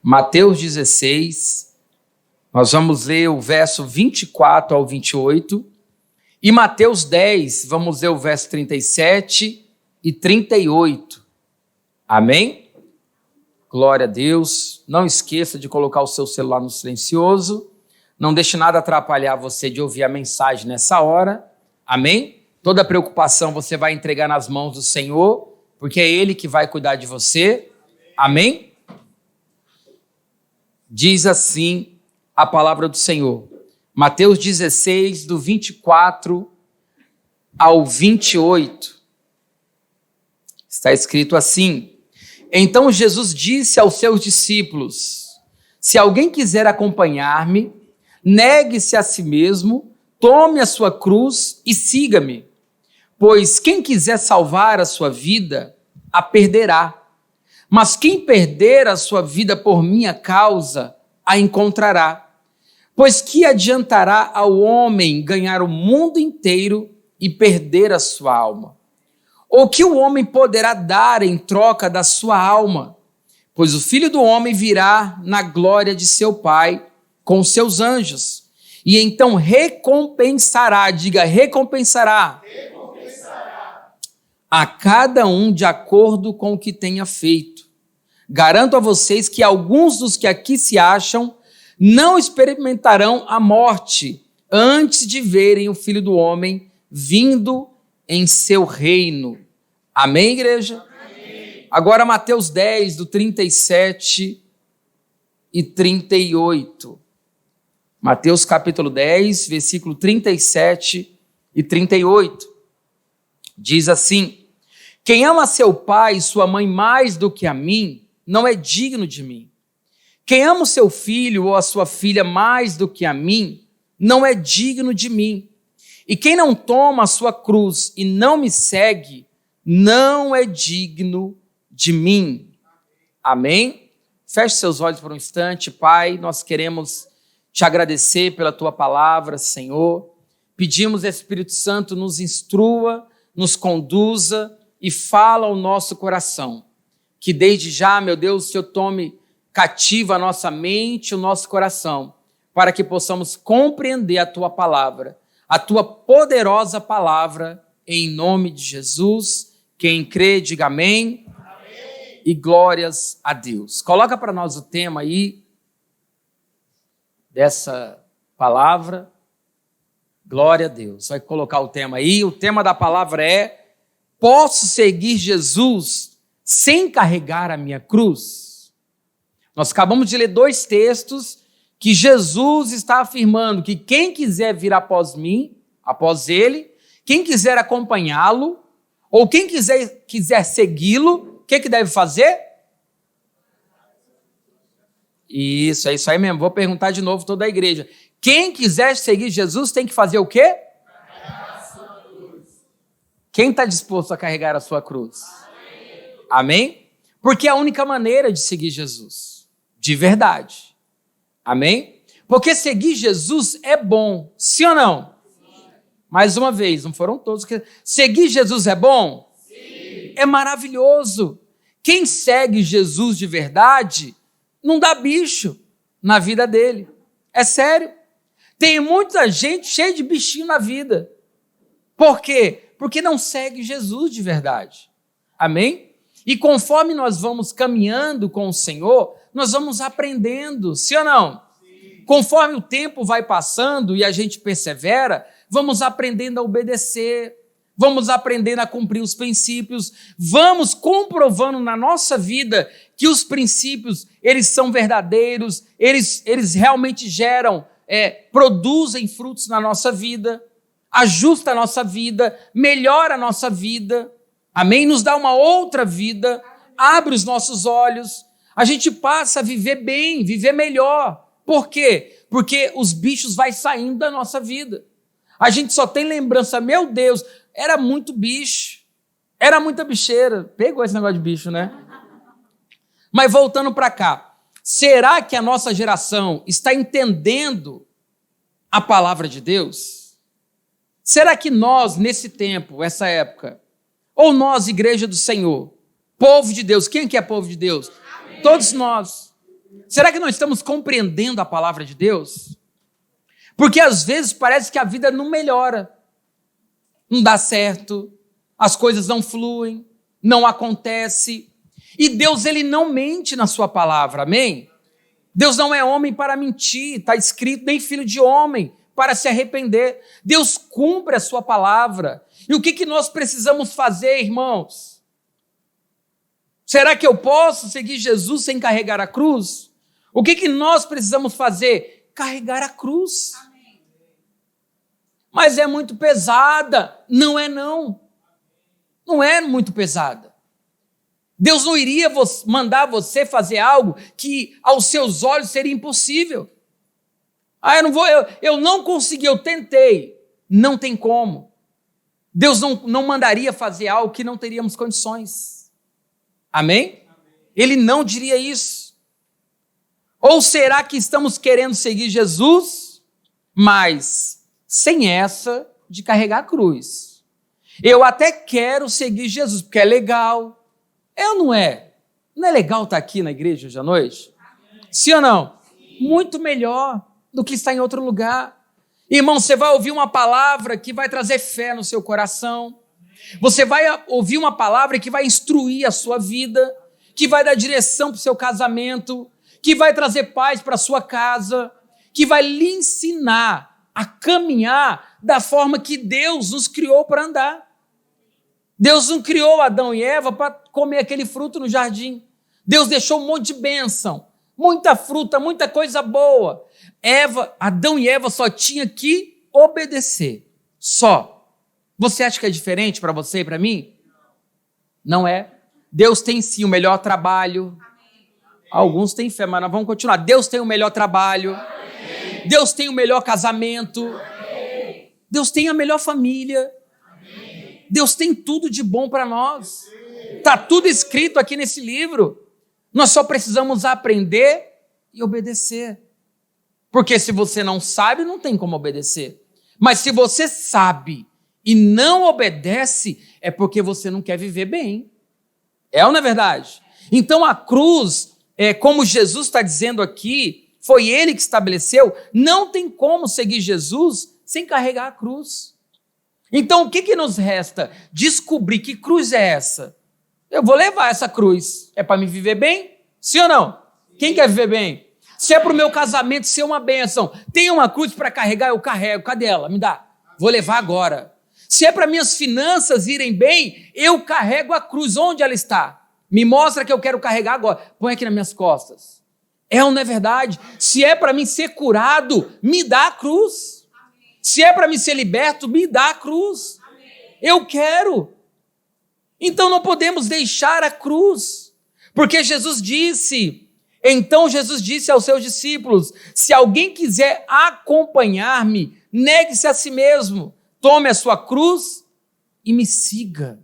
Mateus 16, nós vamos ler o verso 24 ao 28, e Mateus 10, vamos ler o verso 37 e 38. Amém? Glória a Deus. Não esqueça de colocar o seu celular no silencioso, não deixe nada atrapalhar você de ouvir a mensagem nessa hora. Amém? Toda preocupação você vai entregar nas mãos do Senhor, porque é Ele que vai cuidar de você. Amém? Diz assim a palavra do Senhor. Mateus 16, do 24 ao 28. Está escrito assim: Então Jesus disse aos seus discípulos: Se alguém quiser acompanhar-me, negue-se a si mesmo, tome a sua cruz e siga-me. Pois quem quiser salvar a sua vida, a perderá. Mas quem perder a sua vida por minha causa, a encontrará. Pois que adiantará ao homem ganhar o mundo inteiro e perder a sua alma? Ou que o homem poderá dar em troca da sua alma? Pois o Filho do Homem virá na glória de seu Pai com seus anjos, e então recompensará, diga recompensará, a cada um de acordo com o que tenha feito. Garanto a vocês que alguns dos que aqui se acham não experimentarão a morte antes de verem o Filho do Homem vindo em seu reino. Amém, igreja? Amém. Agora Mateus 10, do 37 e 38. Mateus capítulo 10, versículo 37 e 38. Diz assim: Quem ama seu pai e sua mãe mais do que a mim, não é digno de mim. Quem ama o seu filho ou a sua filha mais do que a mim, não é digno de mim. E quem não toma a sua cruz e não me segue, não é digno de mim. Amém? Feche seus olhos por um instante. Pai, nós queremos te agradecer pela tua palavra, Senhor. Pedimos, Espírito Santo, nos instrua, nos conduza e fala ao nosso coração. Que desde já, meu Deus, o Senhor tome cativa a nossa mente, o nosso coração, para que possamos compreender a tua palavra, a tua poderosa palavra, em nome de Jesus. Quem crê, diga amém. Amém. E glórias a Deus. Coloca para nós o tema aí dessa palavra. Glória a Deus. Vai colocar o tema aí. O tema da palavra é: posso seguir Jesus sem carregar a minha cruz? Nós acabamos de ler dois textos que Jesus está afirmando que quem quiser vir após mim, após ele, quem quiser acompanhá-lo, ou quem quiser segui-lo, o que deve fazer? Isso, é isso aí mesmo. Vou perguntar de novo toda a igreja. Quem quiser seguir Jesus tem que fazer o quê? Carregar a sua cruz. Quem está disposto a carregar a sua cruz? Amém? Porque é a única maneira de seguir Jesus, de verdade. Amém? Porque seguir Jesus é bom, sim ou não? Sim. Mais uma vez, não foram todos que... Seguir Jesus é bom? Sim. É maravilhoso. Quem segue Jesus de verdade não dá bicho na vida dele. É sério. Tem muita gente cheia de bichinho na vida. Por quê? Porque não segue Jesus de verdade. Amém? E conforme nós vamos caminhando com o Senhor, nós vamos aprendendo, sim ou não? Sim. Conforme o tempo vai passando e a gente persevera, vamos aprendendo a obedecer, vamos aprendendo a cumprir os princípios, vamos comprovando na nossa vida que os princípios, eles são verdadeiros, eles realmente geram, produzem frutos na nossa vida, ajusta a nossa vida, melhora a nossa vida. Amém? Nos dá uma outra vida, abre os nossos olhos, a gente passa a viver bem, viver melhor. Por quê? Porque os bichos vão saindo da nossa vida. A gente só tem lembrança, meu Deus, era muito bicho, era muita bicheira. Pegou esse negócio de bicho, né? Mas voltando para cá, será que a nossa geração está entendendo a palavra de Deus? Será que nós, nesse tempo, essa época, ou nós, igreja do Senhor, povo de Deus, quem que é povo de Deus? Amém. Todos nós. Será que nós estamos compreendendo a palavra de Deus? Porque às vezes parece que a vida não melhora, não dá certo, as coisas não fluem, não acontece. E Deus, ele não mente na sua palavra, amém? Deus não é homem para mentir, está escrito, nem filho de homem para se arrepender. Deus cumpre a sua palavra. E o que nós precisamos fazer, irmãos? Será que eu posso seguir Jesus sem carregar a cruz? O que nós precisamos fazer? Carregar a cruz. Amém. Mas é muito pesada. Não é não. Não é muito pesada. Deus não iria mandar você fazer algo que aos seus olhos seria impossível. Eu não consegui, eu tentei. Não tem como. Deus não mandaria fazer algo que não teríamos condições. Amém? Ele não diria isso. Ou será que estamos querendo seguir Jesus, mas sem essa de carregar a cruz? Eu até quero seguir Jesus, porque é legal. É ou não é? Não é legal estar aqui na igreja hoje à noite? Sim ou não? Sim. Muito melhor do que estar em outro lugar. Irmão, você vai ouvir uma palavra que vai trazer fé no seu coração. Você vai ouvir uma palavra que vai instruir a sua vida, que vai dar direção para o seu casamento, que vai trazer paz para a sua casa, que vai lhe ensinar a caminhar da forma que Deus nos criou para andar. Deus não criou Adão e Eva para comer aquele fruto no jardim. Deus deixou um monte de bênção, muita fruta, muita coisa boa. Adão e Eva só tinham que obedecer, só. Você acha que é diferente para você e para mim? Não é. Deus tem sim o melhor trabalho. Alguns têm fé, mas nós vamos continuar. Deus tem o melhor trabalho. Deus tem o melhor casamento. Deus tem a melhor família. Deus tem tudo de bom para nós. Está tudo escrito aqui nesse livro. Nós só precisamos aprender e obedecer. Porque se você não sabe, não tem como obedecer. Mas se você sabe e não obedece, é porque você não quer viver bem. É ou não é verdade? Então a cruz, como Jesus está dizendo aqui, foi ele que estabeleceu, não tem como seguir Jesus sem carregar a cruz. Então, o que nos resta? Descobrir que cruz é essa. Eu vou levar essa cruz. É para me viver bem? Sim ou não? Quem quer viver bem? Se é para o meu casamento ser uma bênção, tem uma cruz para carregar, eu carrego. Cadê ela? Me dá. Vou levar agora. Se é para minhas finanças irem bem, eu carrego a cruz. Onde ela está? Me mostra que eu quero carregar agora. Põe aqui nas minhas costas. É ou não é verdade? Se é para mim ser curado, me dá a cruz. Se é para me ser liberto, me dá a cruz. Amém. Eu quero. Então não podemos deixar a cruz. Porque Jesus disse aos seus discípulos, se alguém quiser acompanhar-me, negue-se a si mesmo, tome a sua cruz e me siga.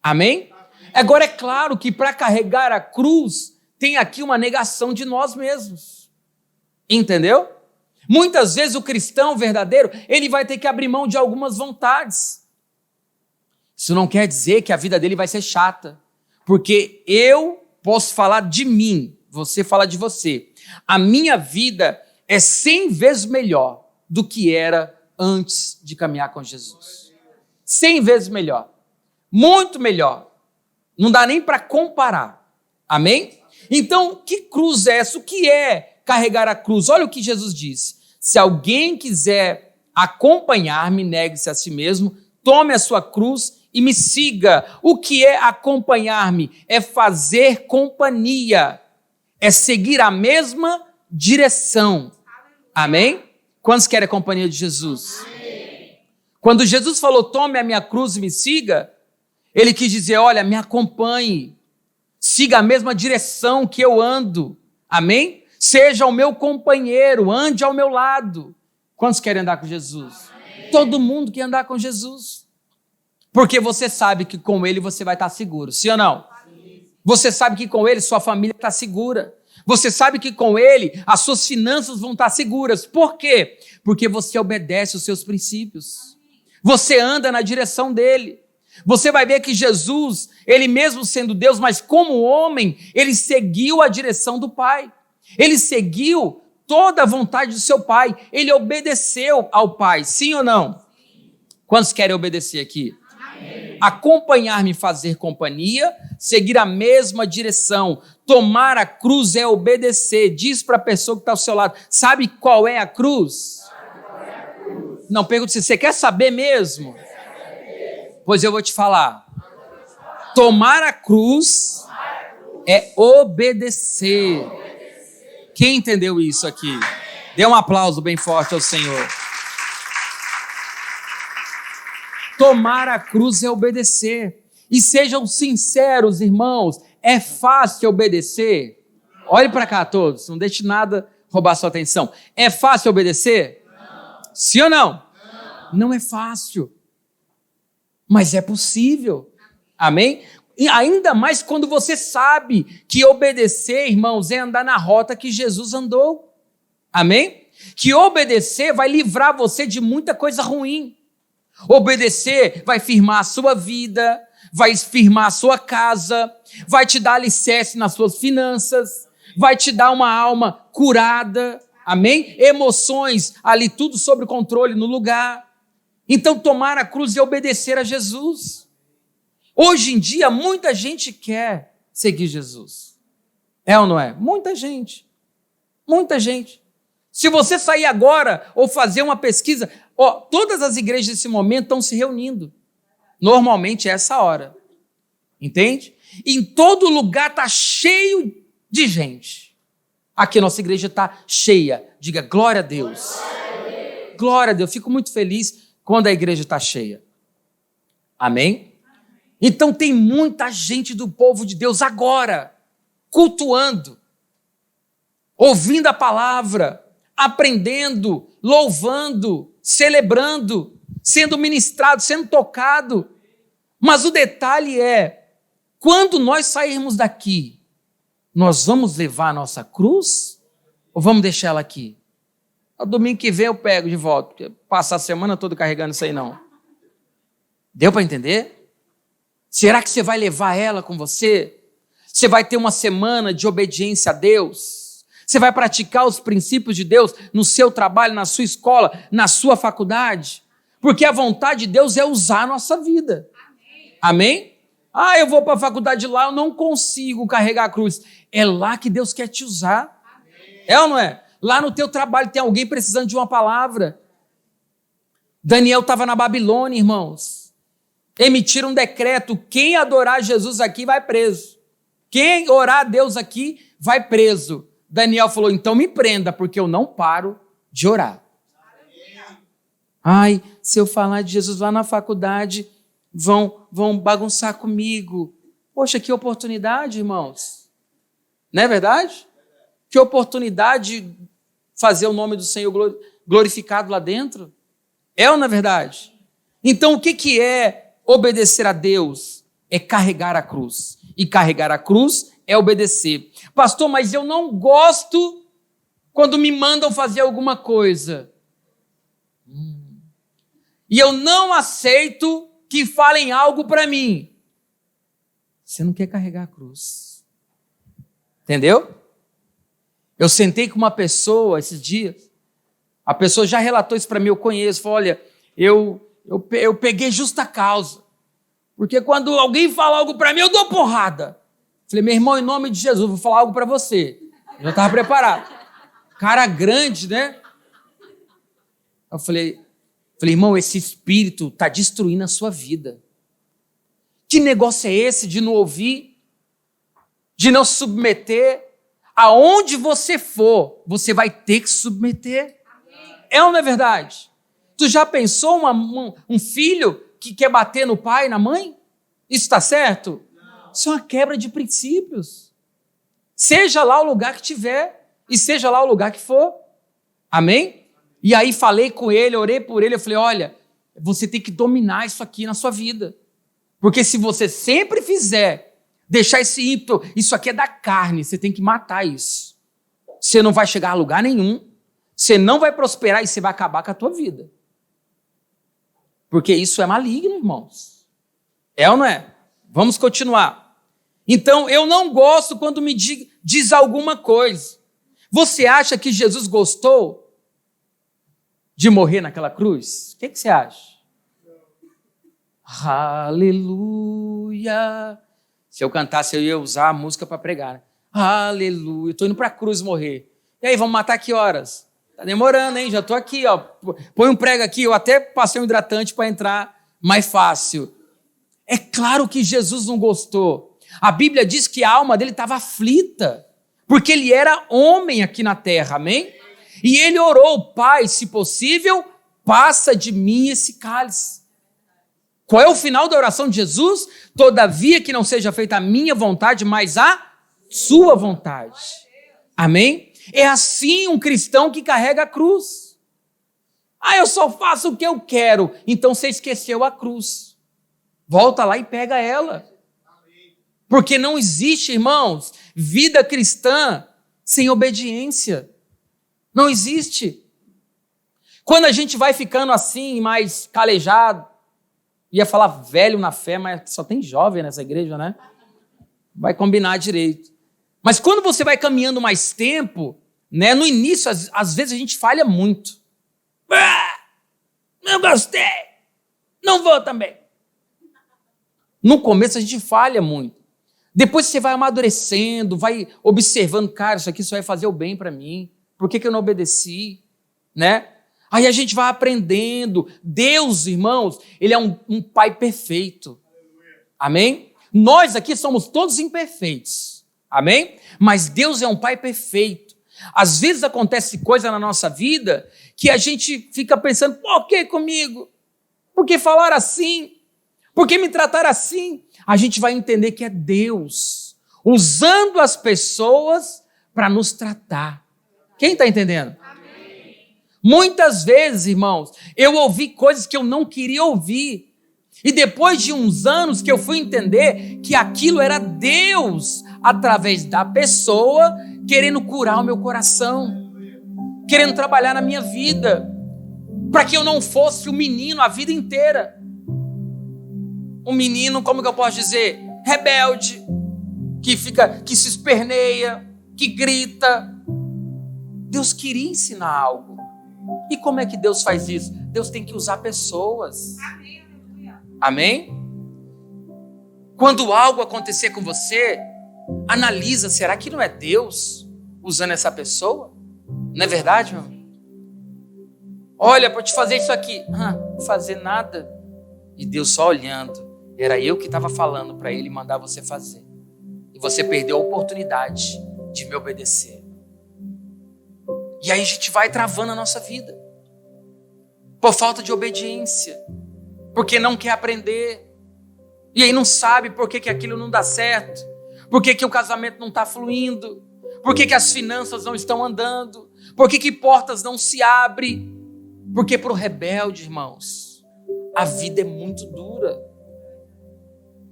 Amém? Agora é claro que para carregar a cruz, tem aqui uma negação de nós mesmos. Entendeu? Muitas vezes o cristão verdadeiro, ele vai ter que abrir mão de algumas vontades. Isso não quer dizer que a vida dele vai ser chata, porque eu posso falar de mim, você fala de você. A minha vida é 100 vezes melhor do que era antes de caminhar com Jesus. 100 vezes melhor. Muito melhor. Não dá nem para comparar. Amém? Então, que cruz é essa? O que é carregar a cruz? Olha o que Jesus disse. Se alguém quiser acompanhar-me, negue-se a si mesmo, tome a sua cruz e me siga. O que é acompanhar-me? É fazer companhia. É seguir a mesma direção. Amém? Quantos querem a companhia de Jesus? Amém. Quando Jesus falou, tome a minha cruz e me siga, ele quis dizer, olha, me acompanhe. Siga a mesma direção que eu ando. Amém? Seja o meu companheiro, ande ao meu lado. Quantos querem andar com Jesus? Amém. Todo mundo quer andar com Jesus. Porque você sabe que com ele você vai estar seguro, sim ou não? Sim. Você sabe que com ele sua família está segura. Você sabe que com ele as suas finanças vão estar seguras. Por quê? Porque você obedece os seus princípios. Você anda na direção dele. Você vai ver que Jesus, ele mesmo sendo Deus, mas como homem, ele seguiu a direção do Pai. Ele seguiu toda a vontade do seu pai. Ele obedeceu ao pai, sim ou não? Quantos querem obedecer aqui? Amém. Acompanhar-me, fazer companhia, seguir a mesma direção. Tomar a cruz é obedecer. Diz para a pessoa que está ao seu lado, sabe qual é a cruz? Não, pergunta se você quer saber mesmo? Pois eu vou te falar. Tomar a cruz é obedecer. Quem entendeu isso aqui? Dê um aplauso bem forte ao Senhor. Tomar a cruz é obedecer. E sejam sinceros, irmãos, é fácil obedecer? Olhe para cá todos, não deixe nada roubar sua atenção. É fácil obedecer? Não. Sim ou não? Não é fácil, mas é possível. Amém? E ainda mais quando você sabe que obedecer, irmãos, é andar na rota que Jesus andou. Amém? Que obedecer vai livrar você de muita coisa ruim. Obedecer vai firmar a sua vida, vai firmar a sua casa, vai te dar alicerce nas suas finanças, vai te dar uma alma curada. Amém? Emoções ali, tudo sob controle no lugar. Então, tomar a cruz e obedecer a Jesus. Hoje em dia, muita gente quer seguir Jesus. É ou não é? Muita gente. Muita gente. Se você sair agora ou fazer uma pesquisa, todas as igrejas nesse momento estão se reunindo. Normalmente é essa hora. Entende? Em todo lugar está cheio de gente. Aqui a nossa igreja está cheia. Diga glória a Deus. Glória a Deus. Fico muito feliz quando a igreja está cheia. Amém? Então tem muita gente do povo de Deus agora, cultuando, ouvindo a palavra, aprendendo, louvando, celebrando, sendo ministrado, sendo tocado. Mas o detalhe é, quando nós sairmos daqui, nós vamos levar a nossa cruz ou vamos deixar ela aqui? No domingo que vem eu pego de volta, porque passar a semana toda carregando isso aí não. Deu para entender? Será que você vai levar ela com você? Você vai ter uma semana de obediência a Deus? Você vai praticar os princípios de Deus no seu trabalho, na sua escola, na sua faculdade? Porque a vontade de Deus é usar a nossa vida. Amém? Ah, eu vou para a faculdade lá, eu não consigo carregar a cruz. É lá que Deus quer te usar. É ou não é? Lá no teu trabalho tem alguém precisando de uma palavra. Daniel estava na Babilônia, irmãos. Emitiram um decreto, quem adorar Jesus aqui vai preso. Quem orar a Deus aqui vai preso. Daniel falou, então me prenda, porque eu não paro de orar. Ai, se eu falar de Jesus lá na faculdade, vão bagunçar comigo. Poxa, que oportunidade, irmãos. Não é verdade? Que oportunidade de fazer o nome do Senhor glorificado lá dentro. É ou não é verdade? Então, o que é obedecer a Deus? É carregar a cruz. E carregar a cruz é obedecer. Pastor, mas eu não gosto quando me mandam fazer alguma coisa. E eu não aceito que falem algo para mim. Você não quer carregar a cruz. Entendeu? Eu sentei com uma pessoa esses dias. A pessoa já relatou isso para mim, eu conheço. Falou, olha, eu peguei justa causa. Porque quando alguém fala algo para mim, eu dou porrada. Falei, meu irmão, em nome de Jesus, vou falar algo para você. Eu já estava preparado. Cara grande, né? Eu falei, irmão, esse espírito está destruindo a sua vida. Que negócio é esse de não ouvir? De não se submeter? Aonde você for, você vai ter que se submeter. É ou não é verdade? Tu já pensou um filho que quer bater no pai, na mãe? Isso está certo? Não. Isso é uma quebra de princípios. Seja lá o lugar que tiver, e seja lá o lugar que for. Amém? E aí falei com ele, orei por ele, eu falei, olha, você tem que dominar isso aqui na sua vida. Porque se você sempre fizer, deixar esse ímpeto, isso aqui é da carne, você tem que matar isso. Você não vai chegar a lugar nenhum, você não vai prosperar e você vai acabar com a tua vida. Porque isso é maligno, irmãos. É ou não é? Vamos continuar. Então, eu não gosto quando me diz alguma coisa. Você acha que Jesus gostou de morrer naquela cruz? O que você acha? Aleluia. Se eu cantasse, eu ia usar a música para pregar. Né? Aleluia. Estou indo para a cruz morrer. E aí, vamos matar que horas? Tá demorando, hein? Já estou aqui, ó. Põe um prego aqui. Eu até passei um hidratante para entrar mais fácil. É claro que Jesus não gostou. A Bíblia diz que a alma dele estava aflita, porque ele era homem aqui na terra, amém? E ele orou, Pai, se possível, passa de mim esse cálice. Qual é o final da oração de Jesus? Todavia que não seja feita a minha vontade, mas a sua vontade. Amém? É assim um cristão que carrega a cruz. Eu só faço o que eu quero. Então você esqueceu a cruz. Volta lá e pega ela. Porque não existe, irmãos, vida cristã sem obediência. Não existe. Quando a gente vai ficando assim, mais calejado, ia falar velho na fé, mas só tem jovem nessa igreja, né? Vai combinar direito. Mas quando você vai caminhando mais tempo, né, no início, às vezes a gente falha muito. Não gostei. Não vou também. No começo a gente falha muito. Depois você vai amadurecendo, vai observando, cara, isso aqui só vai fazer o bem para mim. Por que eu não obedeci? Né? Aí a gente vai aprendendo. Deus, irmãos, ele é um pai perfeito. Amém? Nós aqui somos todos imperfeitos. Amém? Mas Deus é um pai perfeito. Às vezes acontece coisa na nossa vida que a gente fica pensando, por que comigo? Por que falar assim? Por que me tratar assim? A gente vai entender que é Deus usando as pessoas para nos tratar. Quem está entendendo? Amém. Muitas vezes, irmãos, eu ouvi coisas que eu não queria ouvir. E depois de uns anos que eu fui entender que aquilo era Deus, através da pessoa, querendo curar o meu coração, querendo trabalhar na minha vida, para que eu não fosse um menino a vida inteira. Um menino, como que eu posso dizer? Rebelde, que se esperneia, que grita. Deus queria ensinar algo. E como é que Deus faz isso? Deus tem que usar pessoas. Amém? Quando algo acontecer com você, analisa, será que não é Deus usando essa pessoa? Não é verdade, meu? Olha, para te fazer isso aqui. Não fazer nada. E Deus só olhando. Era eu que estava falando para ele mandar você fazer. E você perdeu a oportunidade de me obedecer. E aí a gente vai travando a nossa vida. Por falta de obediência. Porque não quer aprender. E aí não sabe por que aquilo não dá certo. Por que o casamento não está fluindo. Por que as finanças não estão andando. Por que portas não se abrem. Porque para o rebelde, irmãos, a vida é muito dura.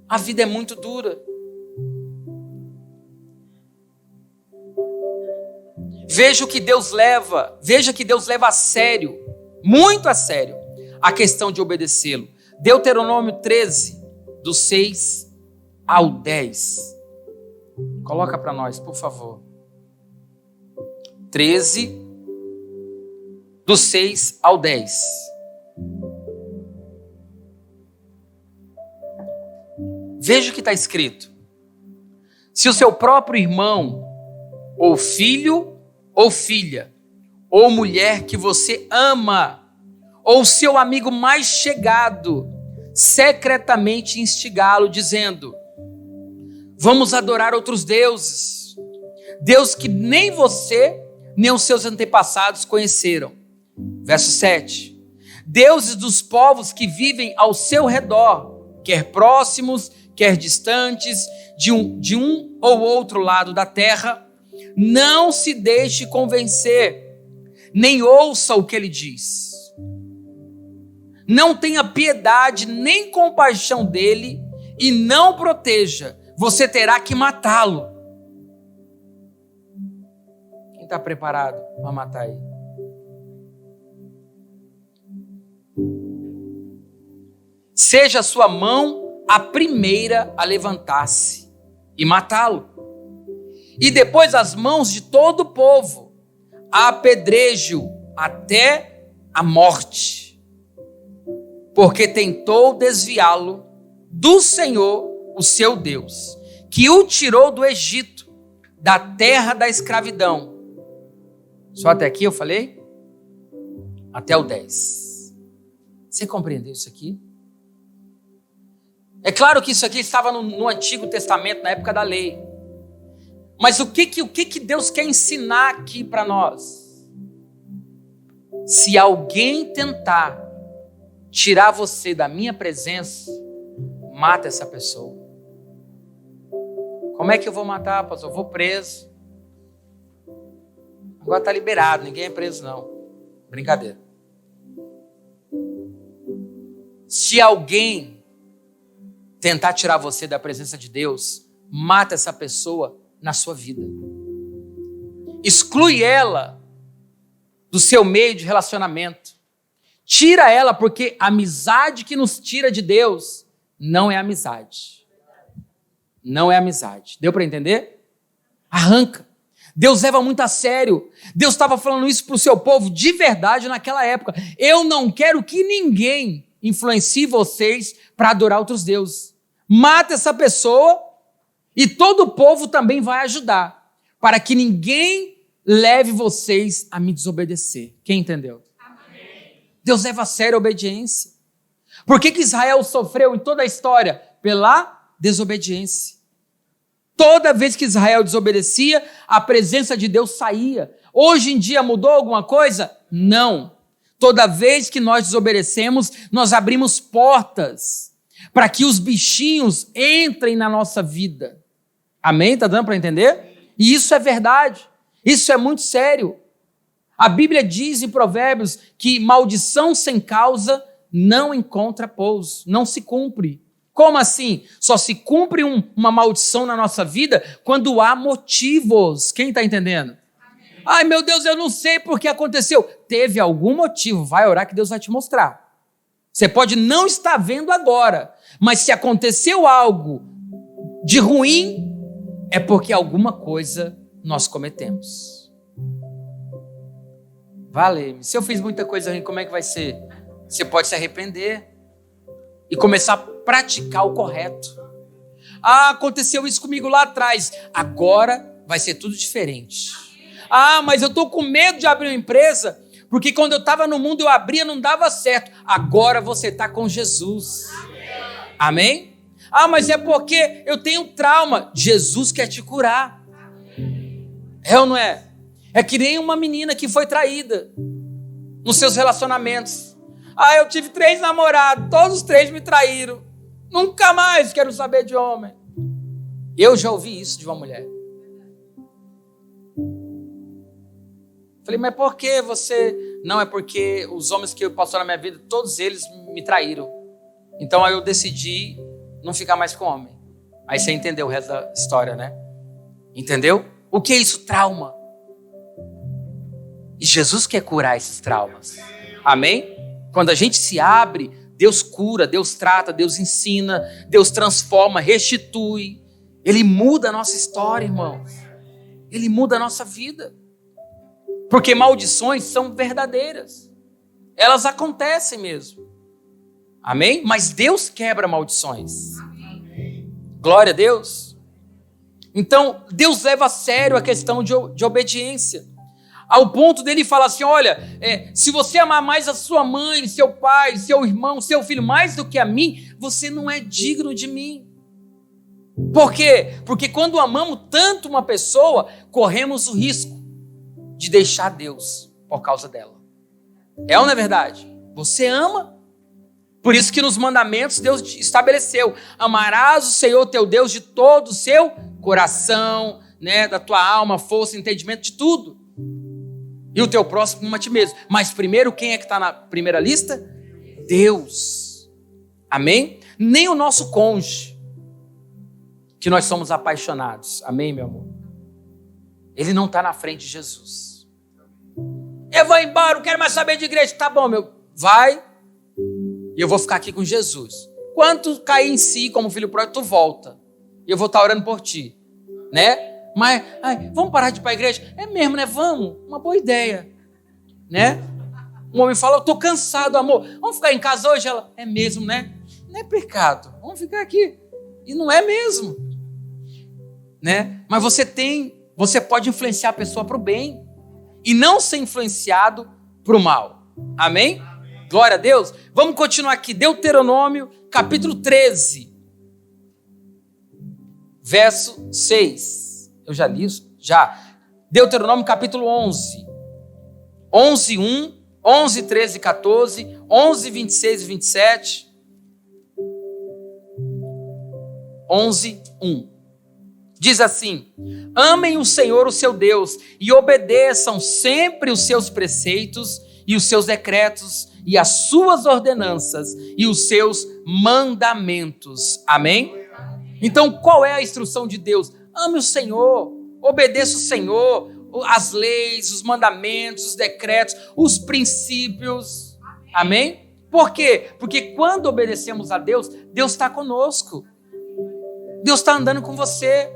A vida é muito dura. Veja que Deus leva a sério, muito a sério, a questão de obedecê-lo. Deuteronômio 13, do 6 ao 10. Coloca para nós, por favor. 13, do 6 ao 10. Veja o que está escrito. Se o seu próprio irmão, ou filho, ou filha, ou mulher que você ama, ou seu amigo mais chegado, secretamente instigá-lo, dizendo: vamos adorar outros deuses, Deus que nem você, nem os seus antepassados conheceram. Verso 7. Deuses dos povos que vivem ao seu redor, quer próximos, quer distantes, de um ou outro lado da terra, não se deixe convencer, nem ouça o que ele diz. Não tenha piedade nem compaixão dele e não proteja, você terá que matá-lo. Quem está preparado para matar aí? Seja a sua mão a primeira a levantar-se e matá-lo. E depois as mãos de todo o povo. apedreje-o até a morte, porque tentou desviá-lo do Senhor, o seu Deus, que o tirou do Egito, da terra da escravidão. Só até aqui eu falei? Até o 10. Você compreendeu isso aqui? É claro que isso aqui estava no Antigo Testamento, na época da lei. Mas o que Deus quer ensinar aqui para nós? Se alguém tentar tirar você da minha presença, mata essa pessoa. Como é que eu vou matar, pastor? Eu vou preso. Agora está liberado, ninguém é preso não. Brincadeira. Se alguém tentar tirar você da presença de Deus, mata essa pessoa na sua vida. Exclui ela do seu meio de relacionamento. Tira ela, porque a amizade que nos tira de Deus não é amizade. Não é amizade. Deu para entender? Arranca. Deus leva muito a sério. Deus estava falando isso para o seu povo de verdade naquela época. Eu não quero que ninguém influencie vocês para adorar outros deuses. Mata essa pessoa e todo o povo também vai ajudar, para que ninguém leve vocês a me desobedecer. Quem entendeu? Amém. Deus leva a sério a obediência. Por que Israel sofreu em toda a história? Pela desobediência. Toda vez que Israel desobedecia, a presença de Deus saía. Hoje em dia mudou alguma coisa? Não. Toda vez que nós desobedecemos, nós abrimos portas para que os bichinhos entrem na nossa vida. Amém? Está dando para entender? E isso é verdade. Isso é muito sério. A Bíblia diz em Provérbios que maldição sem causa não encontra pouso, não se cumpre. Como assim? Só se cumpre uma maldição na nossa vida quando há motivos. Quem está entendendo? Amém. Ai, meu Deus, eu não sei por que aconteceu. Teve algum motivo. Vai orar que Deus vai te mostrar. Você pode não estar vendo agora, mas se aconteceu algo de ruim, é porque alguma coisa nós cometemos. Vale. Se eu fiz muita coisa ruim, como é que vai ser? Você pode se arrepender e começar a praticar o correto. Ah, aconteceu isso comigo lá atrás. Agora vai ser tudo diferente. Ah, mas eu estou com medo de abrir uma empresa, porque quando eu estava no mundo eu abria, não dava certo. Agora você está com Jesus. Amém? Ah, mas é porque eu tenho trauma. Jesus quer te curar. É ou não é? É que nem uma menina que foi traída nos seus relacionamentos. Ah, eu tive 3 namorados, todos os 3 me traíram. Nunca mais quero saber de homem. Eu já ouvi isso de uma mulher. Falei, mas por que você... Não, é porque os homens que passou na minha vida, todos eles me traíram. Então aí eu decidi não ficar mais com homem. Aí você entendeu o resto da história, né? Entendeu? O que é isso? Trauma. E Jesus quer curar esses traumas. Amém? Quando a gente se abre, Deus cura, Deus trata, Deus ensina, Deus transforma, restitui. Ele muda a nossa história, irmãos. Ele muda a nossa vida. Porque maldições são verdadeiras. Elas acontecem mesmo. Amém? Mas Deus quebra maldições. Glória a Deus. Então, Deus leva a sério a questão de obediência. Ao ponto dele falar assim, olha, se você amar mais a sua mãe, seu pai, seu irmão, seu filho, mais do que a mim, você não é digno de mim. Por quê? Porque quando amamos tanto uma pessoa, corremos o risco de deixar Deus por causa dela. É ou não é verdade? Você ama. Por isso que nos mandamentos Deus estabeleceu, amarás o Senhor teu Deus de todo o seu coração, né, da tua alma, força, entendimento, de tudo. E o teu próximo como a ti mesmo. Mas primeiro, quem é que está na primeira lista? Deus. Amém? Nem o nosso cônjuge, que nós somos apaixonados. Amém, meu amor? Ele não está na frente de Jesus. Eu vou embora, não quero mais saber de igreja. Tá bom, meu. Vai. E eu vou ficar aqui com Jesus. Quando cair em si, como filho pródigo, tu volta. E eu vou estar orando por ti. Né? Mas, vamos parar de ir para a igreja? É mesmo, né? Vamos, uma boa ideia, né? Um homem fala, eu estou cansado, amor. Vamos ficar em casa hoje? Ela, é mesmo, né? Não é pecado, vamos ficar aqui. E não é mesmo, né? Mas você pode influenciar a pessoa para o bem e não ser influenciado para o mal. Amém? Glória a Deus. Vamos continuar aqui. Deuteronômio, capítulo 13, verso 6. Eu já li isso? Já. Deuteronômio, capítulo 11. 11, 1, 11, 13, 14, 11, 26 e 27. 11, 1. Diz assim: amem o Senhor, o seu Deus, e obedeçam sempre os seus preceitos e os seus decretos e as suas ordenanças e os seus mandamentos. Amém? Então, qual é a instrução de Deus? Ame o Senhor, obedeça o Senhor, as leis, os mandamentos, os decretos, os princípios. Amém? Por quê? Porque quando obedecemos a Deus, Deus está conosco. Deus está andando com você.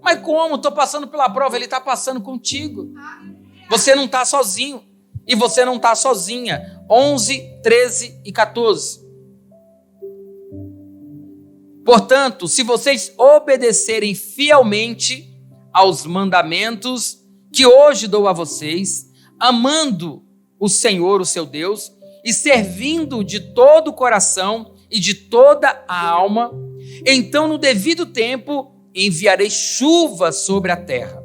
Mas como? Estou passando pela prova, Ele está passando contigo. Você não está sozinho. E você não está sozinha. 11, 13 e 14. Portanto, se vocês obedecerem fielmente aos mandamentos que hoje dou a vocês, amando o Senhor, o seu Deus, e servindo de todo o coração e de toda a alma, então no devido tempo enviarei chuva sobre a terra,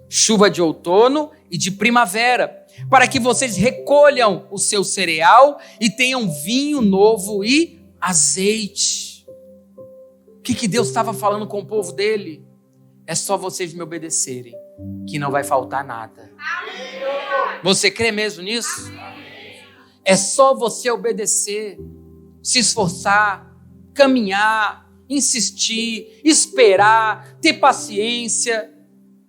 chuva de outono e de primavera, para que vocês recolham o seu cereal e tenham vinho novo e azeite. O que Deus estava falando com o povo dele? É só vocês me obedecerem, que não vai faltar nada. Você crê mesmo nisso? É só você obedecer, se esforçar, caminhar, insistir, esperar, ter paciência.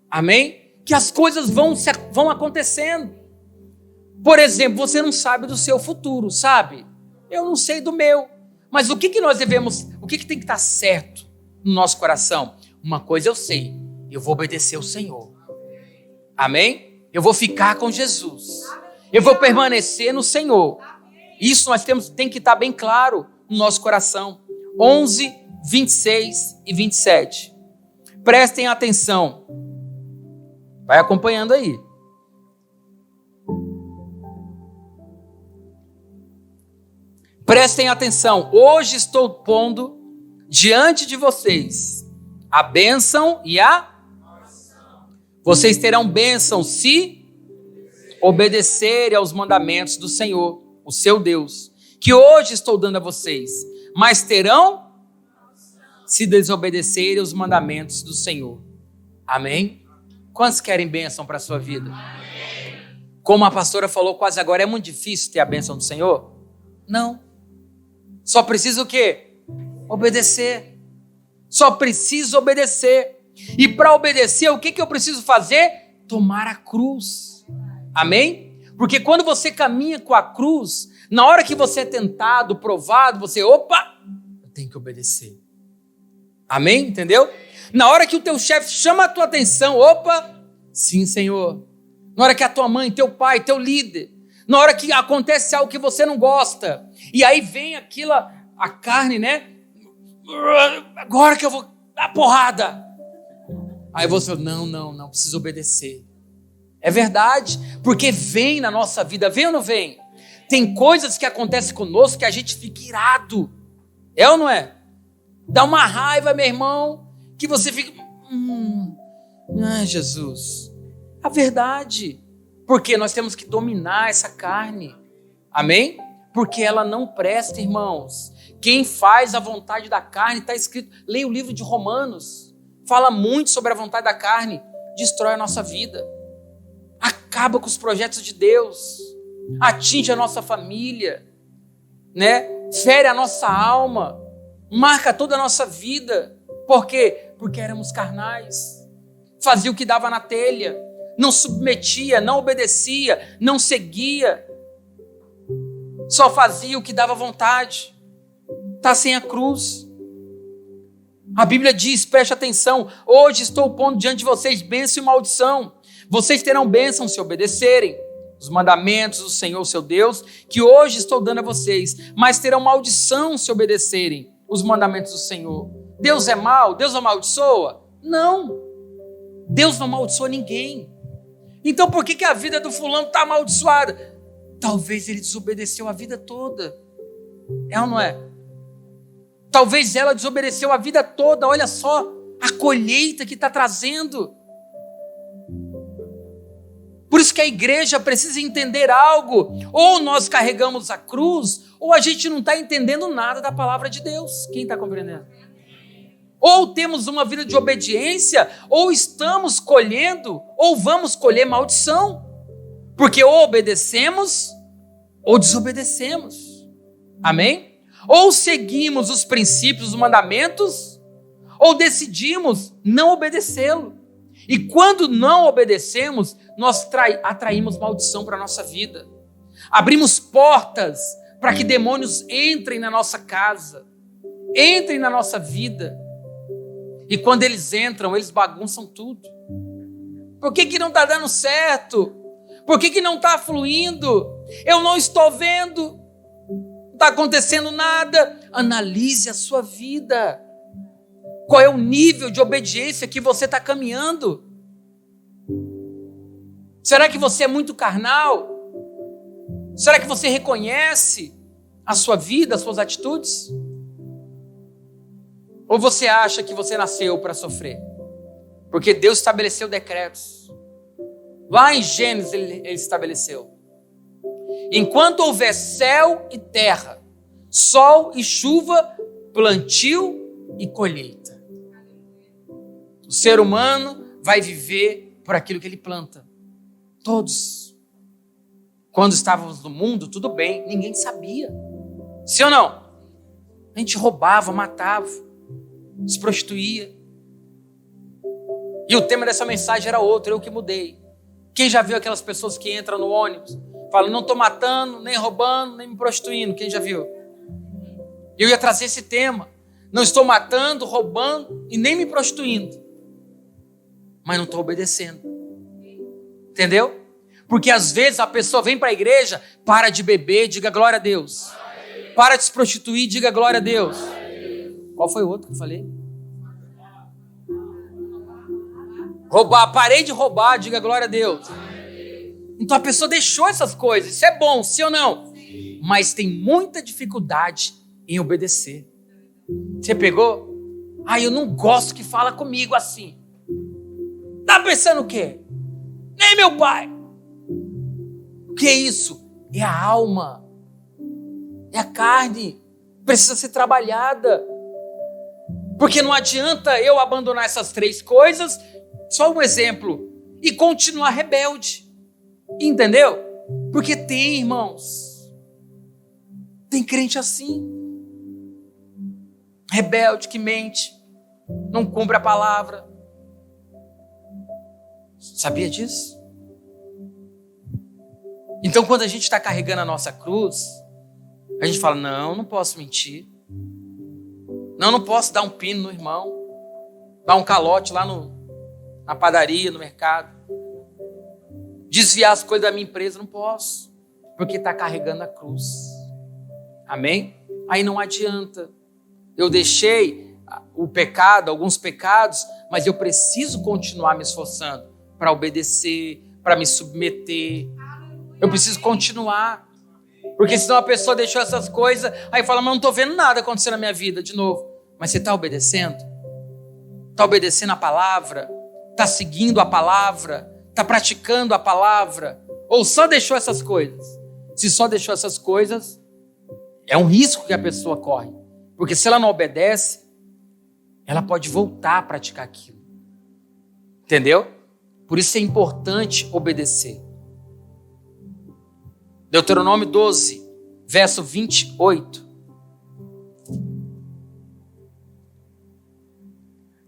Amém? Que as coisas vão acontecendo. Por exemplo, você não sabe do seu futuro, sabe? Eu não sei do meu. Mas o que nós devemos, o que tem que estar certo no nosso coração? Uma coisa eu sei, eu vou obedecer ao Senhor. Amém? Eu vou ficar com Jesus. Eu vou permanecer no Senhor. Isso nós tem que estar bem claro no nosso coração. 11, 26 e 27. Prestem atenção. Vai acompanhando aí. Prestem atenção. Hoje estou pondo diante de vocês a bênção e a... Vocês terão bênção se obedecerem aos mandamentos do Senhor, o seu Deus, que hoje estou dando a vocês. Mas terão se desobedecerem aos mandamentos do Senhor. Amém? Quantos querem bênção para a sua vida? Como a pastora falou quase agora, é muito difícil ter a bênção do Senhor? Não. Só precisa o quê? Obedecer. Só preciso obedecer. E para obedecer, o que eu preciso fazer? Tomar a cruz. Amém? Porque quando você caminha com a cruz, na hora que você é tentado, provado, você, eu tenho que obedecer. Amém? Entendeu? Na hora que o teu chefe chama a tua atenção, sim, Senhor. Na hora que a tua mãe, teu pai, teu líder, na hora que acontece algo que você não gosta, e aí vem aquilo, a carne, né? Agora que eu vou dar porrada. Aí você, não, preciso obedecer. É verdade, porque vem na nossa vida, vem ou não vem? Tem coisas que acontecem conosco que a gente fica irado. É ou não é? Dá uma raiva, meu irmão, que você fica... Ai, Jesus. A verdade. Porque nós temos que dominar essa carne. Amém? Porque ela não presta, irmãos. Quem faz a vontade da carne, está escrito... Leia o livro de Romanos. Fala muito sobre a vontade da carne. Destrói a nossa vida. Acaba com os projetos de Deus. Atinge a nossa família. Né? Fere a nossa alma. Marca toda a nossa vida. Por quê? Porque éramos carnais. Fazia o que dava na telha. Não submetia, não obedecia, não seguia. Só fazia o que dava vontade. Está sem a cruz. A Bíblia diz, preste atenção, hoje estou pondo diante de vocês bênção e maldição. Vocês terão bênção se obedecerem os mandamentos do Senhor, seu Deus, que hoje estou dando a vocês, mas terão maldição se obedecerem os mandamentos do Senhor. Deus é mau? Deus amaldiçoa? Não. Deus não amaldiçoa ninguém. Então por que a vida do fulano está amaldiçoada? Talvez ele desobedeceu a vida toda. É ou não é? Talvez ela desobedeceu a vida toda. Olha só a colheita que está trazendo. Por isso que a igreja precisa entender algo. Ou nós carregamos a cruz, ou a gente não está entendendo nada da palavra de Deus. Quem está compreendendo? Ou temos uma vida de obediência, ou estamos colhendo, ou vamos colher maldição. Porque ou obedecemos, ou desobedecemos. Amém? Ou seguimos os princípios, os mandamentos, ou decidimos não obedecê-lo. E quando não obedecemos, nós atraímos maldição para a nossa vida. Abrimos portas para que demônios entrem na nossa casa, entrem na nossa vida. E quando eles entram, eles bagunçam tudo. Por que não está dando certo? Por que não está fluindo? Eu não estou vendo. Não está acontecendo nada. Analise a sua vida. Qual é o nível de obediência que você está caminhando? Será que você é muito carnal? Será que você reconhece a sua vida, as suas atitudes? Ou você acha que você nasceu para sofrer? Porque Deus estabeleceu decretos. Lá em Gênesis ele estabeleceu. Enquanto houver céu e terra, sol e chuva, plantio e colheita. O ser humano vai viver por aquilo que ele planta. Todos. Quando estávamos no mundo, tudo bem, ninguém sabia. Sim ou não? A gente roubava, matava, se prostituía. E o tema dessa mensagem era outro, eu que mudei. Quem já viu aquelas pessoas que entram no ônibus, falam, não estou matando, nem roubando, nem me prostituindo? Quem já viu? Eu ia trazer esse tema. Não estou matando, roubando e nem me prostituindo. Mas não estou obedecendo. Entendeu? Porque às vezes a pessoa vem para a igreja, para de beber, diga glória a Deus. Para de se prostituir, diga glória a Deus. Qual foi o outro que eu falei? Roubar, parei de roubar, diga glória a Deus. Então a pessoa deixou essas coisas, isso é bom, sim ou não? Mas tem muita dificuldade em obedecer. Você pegou? Eu não gosto que fala comigo assim. Tá pensando o quê? Nem meu pai. O que é isso? É a alma. É a carne. Precisa ser trabalhada. Porque não adianta eu abandonar essas três coisas, só um exemplo, e continuar rebelde. Entendeu? Porque tem, irmãos, tem crente assim, rebelde, que mente, não cumpre a palavra. Sabia disso? Então quando a gente está carregando a nossa cruz, a gente fala, não posso mentir. Não posso dar um pino no irmão, dar um calote lá na padaria, no mercado, desviar as coisas da minha empresa, não posso, porque está carregando a cruz. Amém? Aí não adianta. Eu deixei o pecado, alguns pecados, mas eu preciso continuar me esforçando para obedecer, para me submeter. Eu preciso continuar. Porque senão a pessoa deixou essas coisas, aí fala, mas não estou vendo nada acontecer na minha vida de novo. Mas você está obedecendo? Está obedecendo a palavra? Está seguindo a palavra? Está praticando a palavra? Ou só deixou essas coisas? Se só deixou essas coisas, é um risco que a pessoa corre. Porque se ela não obedece, ela pode voltar a praticar aquilo. Entendeu? Por isso é importante obedecer. Deuteronômio 12, verso 28.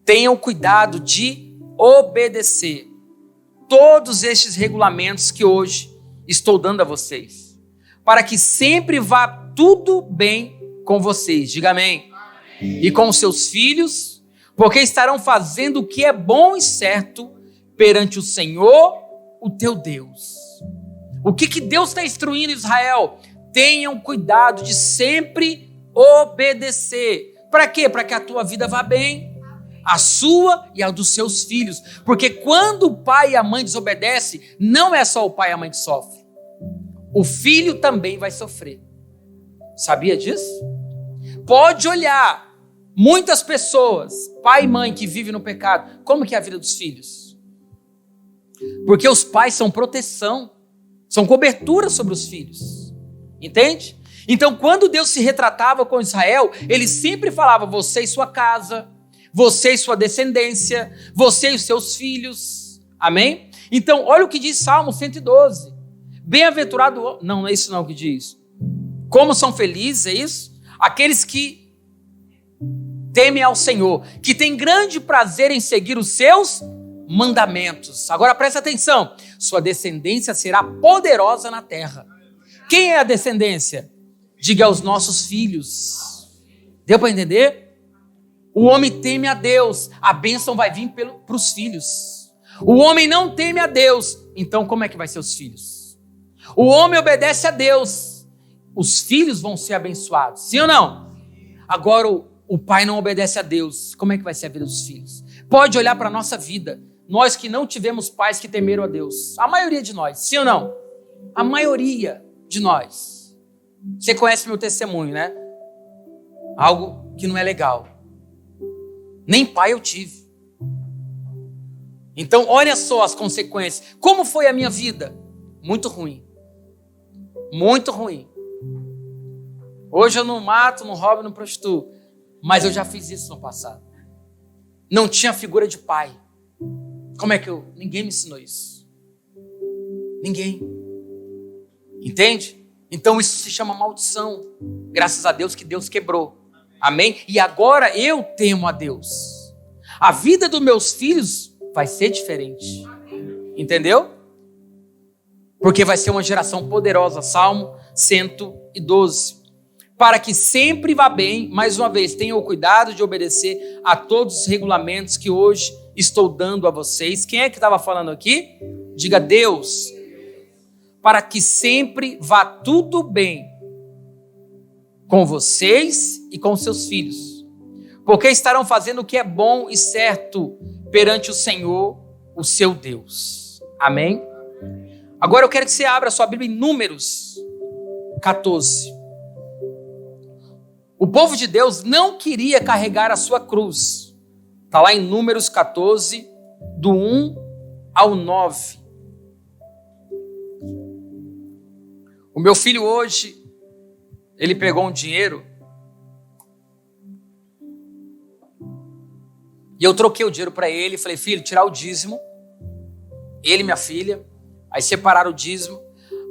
Tenham cuidado de obedecer todos estes regulamentos que hoje estou dando a vocês, para que sempre vá tudo bem com vocês. Diga amém. E com os seus filhos, porque estarão fazendo o que é bom e certo perante o Senhor, o teu Deus. O que Deus está instruindo Israel? Tenham cuidado de sempre obedecer. Para quê? Para que a tua vida vá bem, a sua e a dos seus filhos. Porque quando o pai e a mãe desobedecem, não é só o pai e a mãe que sofrem. O filho também vai sofrer. Sabia disso? Pode olhar muitas pessoas, pai e mãe que vivem no pecado, como que é a vida dos filhos? Porque os pais são proteção, são cobertura sobre os filhos. Entende? Então, quando Deus se retratava com Israel, ele sempre falava: você e sua casa, você e sua descendência, você e os seus filhos. Amém? Então, olha o que diz Salmo 112. Bem-aventurado... Não é isso não que diz. Como são felizes, é isso? Aqueles que temem ao Senhor, que têm grande prazer em seguir os seus mandamentos. Agora presta atenção. Sua descendência será poderosa na terra. Quem é a descendência? Diga aos nossos filhos. Deu para entender? O homem teme a Deus, a bênção vai vir para os filhos. O homem não teme a Deus, então como é que vai ser os filhos? O homem obedece a Deus, os filhos vão ser abençoados. Sim ou não? Agora o pai não obedece a Deus, como é que vai ser a vida dos filhos? Pode olhar para a nossa vida. Nós que não tivemos pais que temeram a Deus, a maioria de nós, sim ou não? A maioria de nós. Você conhece meu testemunho, né? Algo que não é legal. Nem pai eu tive. Então, olha só as consequências. Como foi a minha vida? Muito ruim. Muito ruim. Hoje eu não mato, não roubo, não prostituo. Mas eu já fiz isso no passado. Não tinha figura de pai. Como é que eu... Ninguém me ensinou isso. Ninguém. Entende? Então isso se chama maldição. Graças a Deus que Deus quebrou. Amém? E agora eu temo a Deus. A vida dos meus filhos vai ser diferente. Entendeu? Porque vai ser uma geração poderosa. Salmo 112. Para que sempre vá bem, mais uma vez, tenham o cuidado de obedecer a todos os regulamentos que hoje estou dando a vocês. Quem é que estava falando aqui? Diga Deus. Para que sempre vá tudo bem com vocês e com seus filhos. Porque estarão fazendo o que é bom e certo perante o Senhor, o seu Deus. Amém? Agora eu quero que você abra a sua Bíblia em Números 14. O povo de Deus não queria carregar a sua cruz. Está lá em Números 14, do 1 ao 9. O meu filho hoje, ele pegou um dinheiro e eu troquei o dinheiro para ele e falei: filho, tirar o dízimo. Ele e minha filha, aí separaram o dízimo.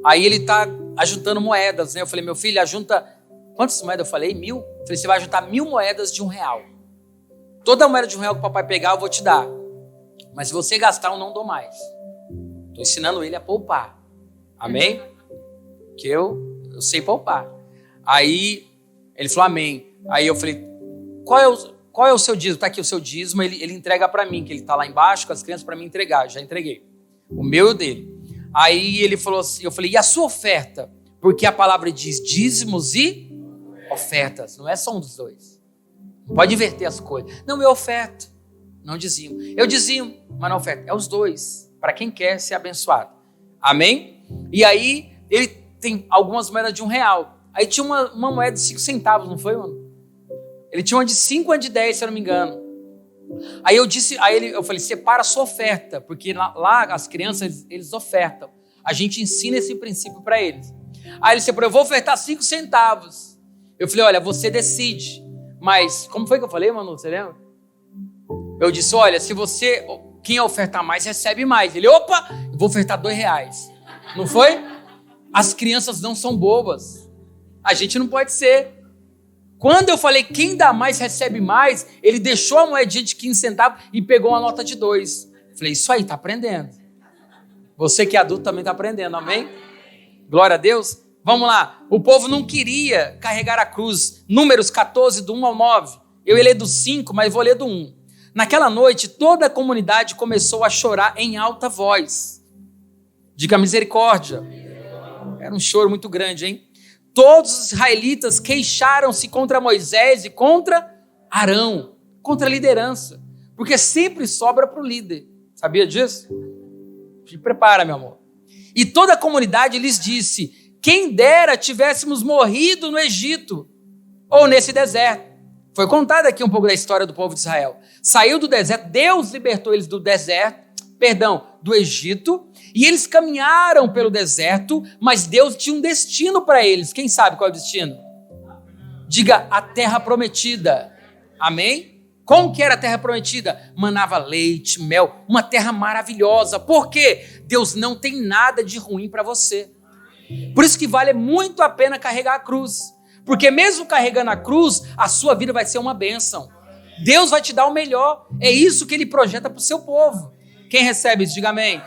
Aí ele está ajuntando moedas, né? Eu falei: meu filho, ajunta... Quantas moedas eu falei? 1.000? Eu falei: você vai juntar 1.000 moedas de R$1. Toda moeda de R$1 que o papai pegar, eu vou te dar. Mas se você gastar, eu não dou mais. Estou ensinando ele a poupar. Amém? Que eu sei poupar. Aí ele falou amém. Aí eu falei: qual é o seu dízimo? Está aqui o seu dízimo. Ele entrega para mim, que ele está lá embaixo com as crianças para mim entregar. Já entreguei. O meu e o dele. Aí ele falou assim, eu falei: e a sua oferta? Porque a palavra diz dízimos e ofertas, não é só um dos dois. Não pode inverter as coisas. Não, eu oferto, não dizimo. Eu dizimo, mas não oferto. É os dois, para quem quer ser abençoado. Amém? E aí, ele tem algumas moedas de R$1. Aí tinha uma moeda de 5 centavos, não foi, mano? Ele tinha uma de 5 e uma de 10, se eu não me engano. Aí eu falei: separa a sua oferta, porque lá as crianças, eles ofertam. A gente ensina esse princípio para eles. Aí ele separou: eu vou ofertar 5 centavos. Eu falei: olha, você decide. Mas, como foi que eu falei, Manu? Você lembra? Eu disse: olha, se você, quem ofertar mais, recebe mais. Ele: opa, eu vou ofertar R$2. Não foi? As crianças não são bobas. A gente não pode ser. Quando eu falei quem dá mais, recebe mais, ele deixou a moedinha de 15 centavos e pegou uma nota de 2. Falei: isso aí, tá aprendendo. Você que é adulto também tá aprendendo, amém? Glória a Deus. Vamos lá, o povo não queria carregar a cruz. Números 14, do 1 ao 9. Eu ia ler do 5, mas vou ler do 1. Naquela noite, toda a comunidade começou a chorar em alta voz. Diga misericórdia. Era um choro muito grande, hein? Todos os israelitas queixaram-se contra Moisés e contra Arão, contra a liderança, porque sempre sobra para o líder. Sabia disso? Se prepara, meu amor. E toda a comunidade lhes disse: quem dera tivéssemos morrido no Egito ou nesse deserto. Foi contada aqui um pouco da história do povo de Israel. Saiu do deserto, Deus libertou eles do do Egito, e eles caminharam pelo deserto, mas Deus tinha um destino para eles. Quem sabe qual é o destino? Diga, a terra prometida. Amém? Como que era a terra prometida? Manava leite, mel, uma terra maravilhosa. Por quê? Deus não tem nada de ruim para você. Por isso que vale muito a pena carregar a cruz. Porque mesmo carregando a cruz, a sua vida vai ser uma bênção. Deus vai te dar o melhor. É isso que Ele projeta para o seu povo. Quem recebe isso? Diga amém.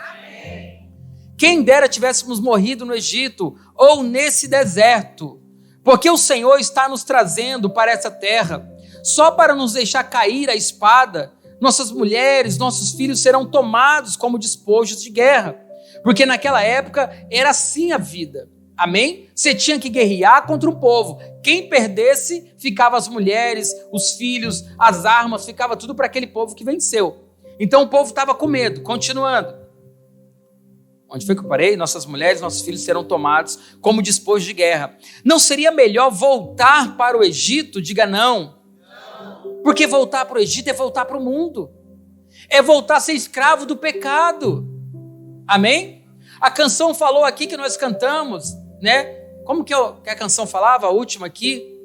Quem dera tivéssemos morrido no Egito ou nesse deserto. Porque o Senhor está nos trazendo para essa terra. Só para nos deixar cair a espada, nossas mulheres, nossos filhos serão tomados como despojos de guerra. Porque naquela época era assim a vida. Amém? Você tinha que guerrear contra um povo. Quem perdesse, ficava as mulheres, os filhos, as armas, ficava tudo para aquele povo que venceu. Então o povo estava com medo. Continuando. Onde foi que eu parei? Nossas mulheres, nossos filhos serão tomados como despojo de guerra. Não seria melhor voltar para o Egito? Diga não. Porque voltar para o Egito é voltar para o mundo. É voltar a ser escravo do pecado. Amém? A canção falou aqui que nós cantamos, né? Como que a canção falava, a última aqui?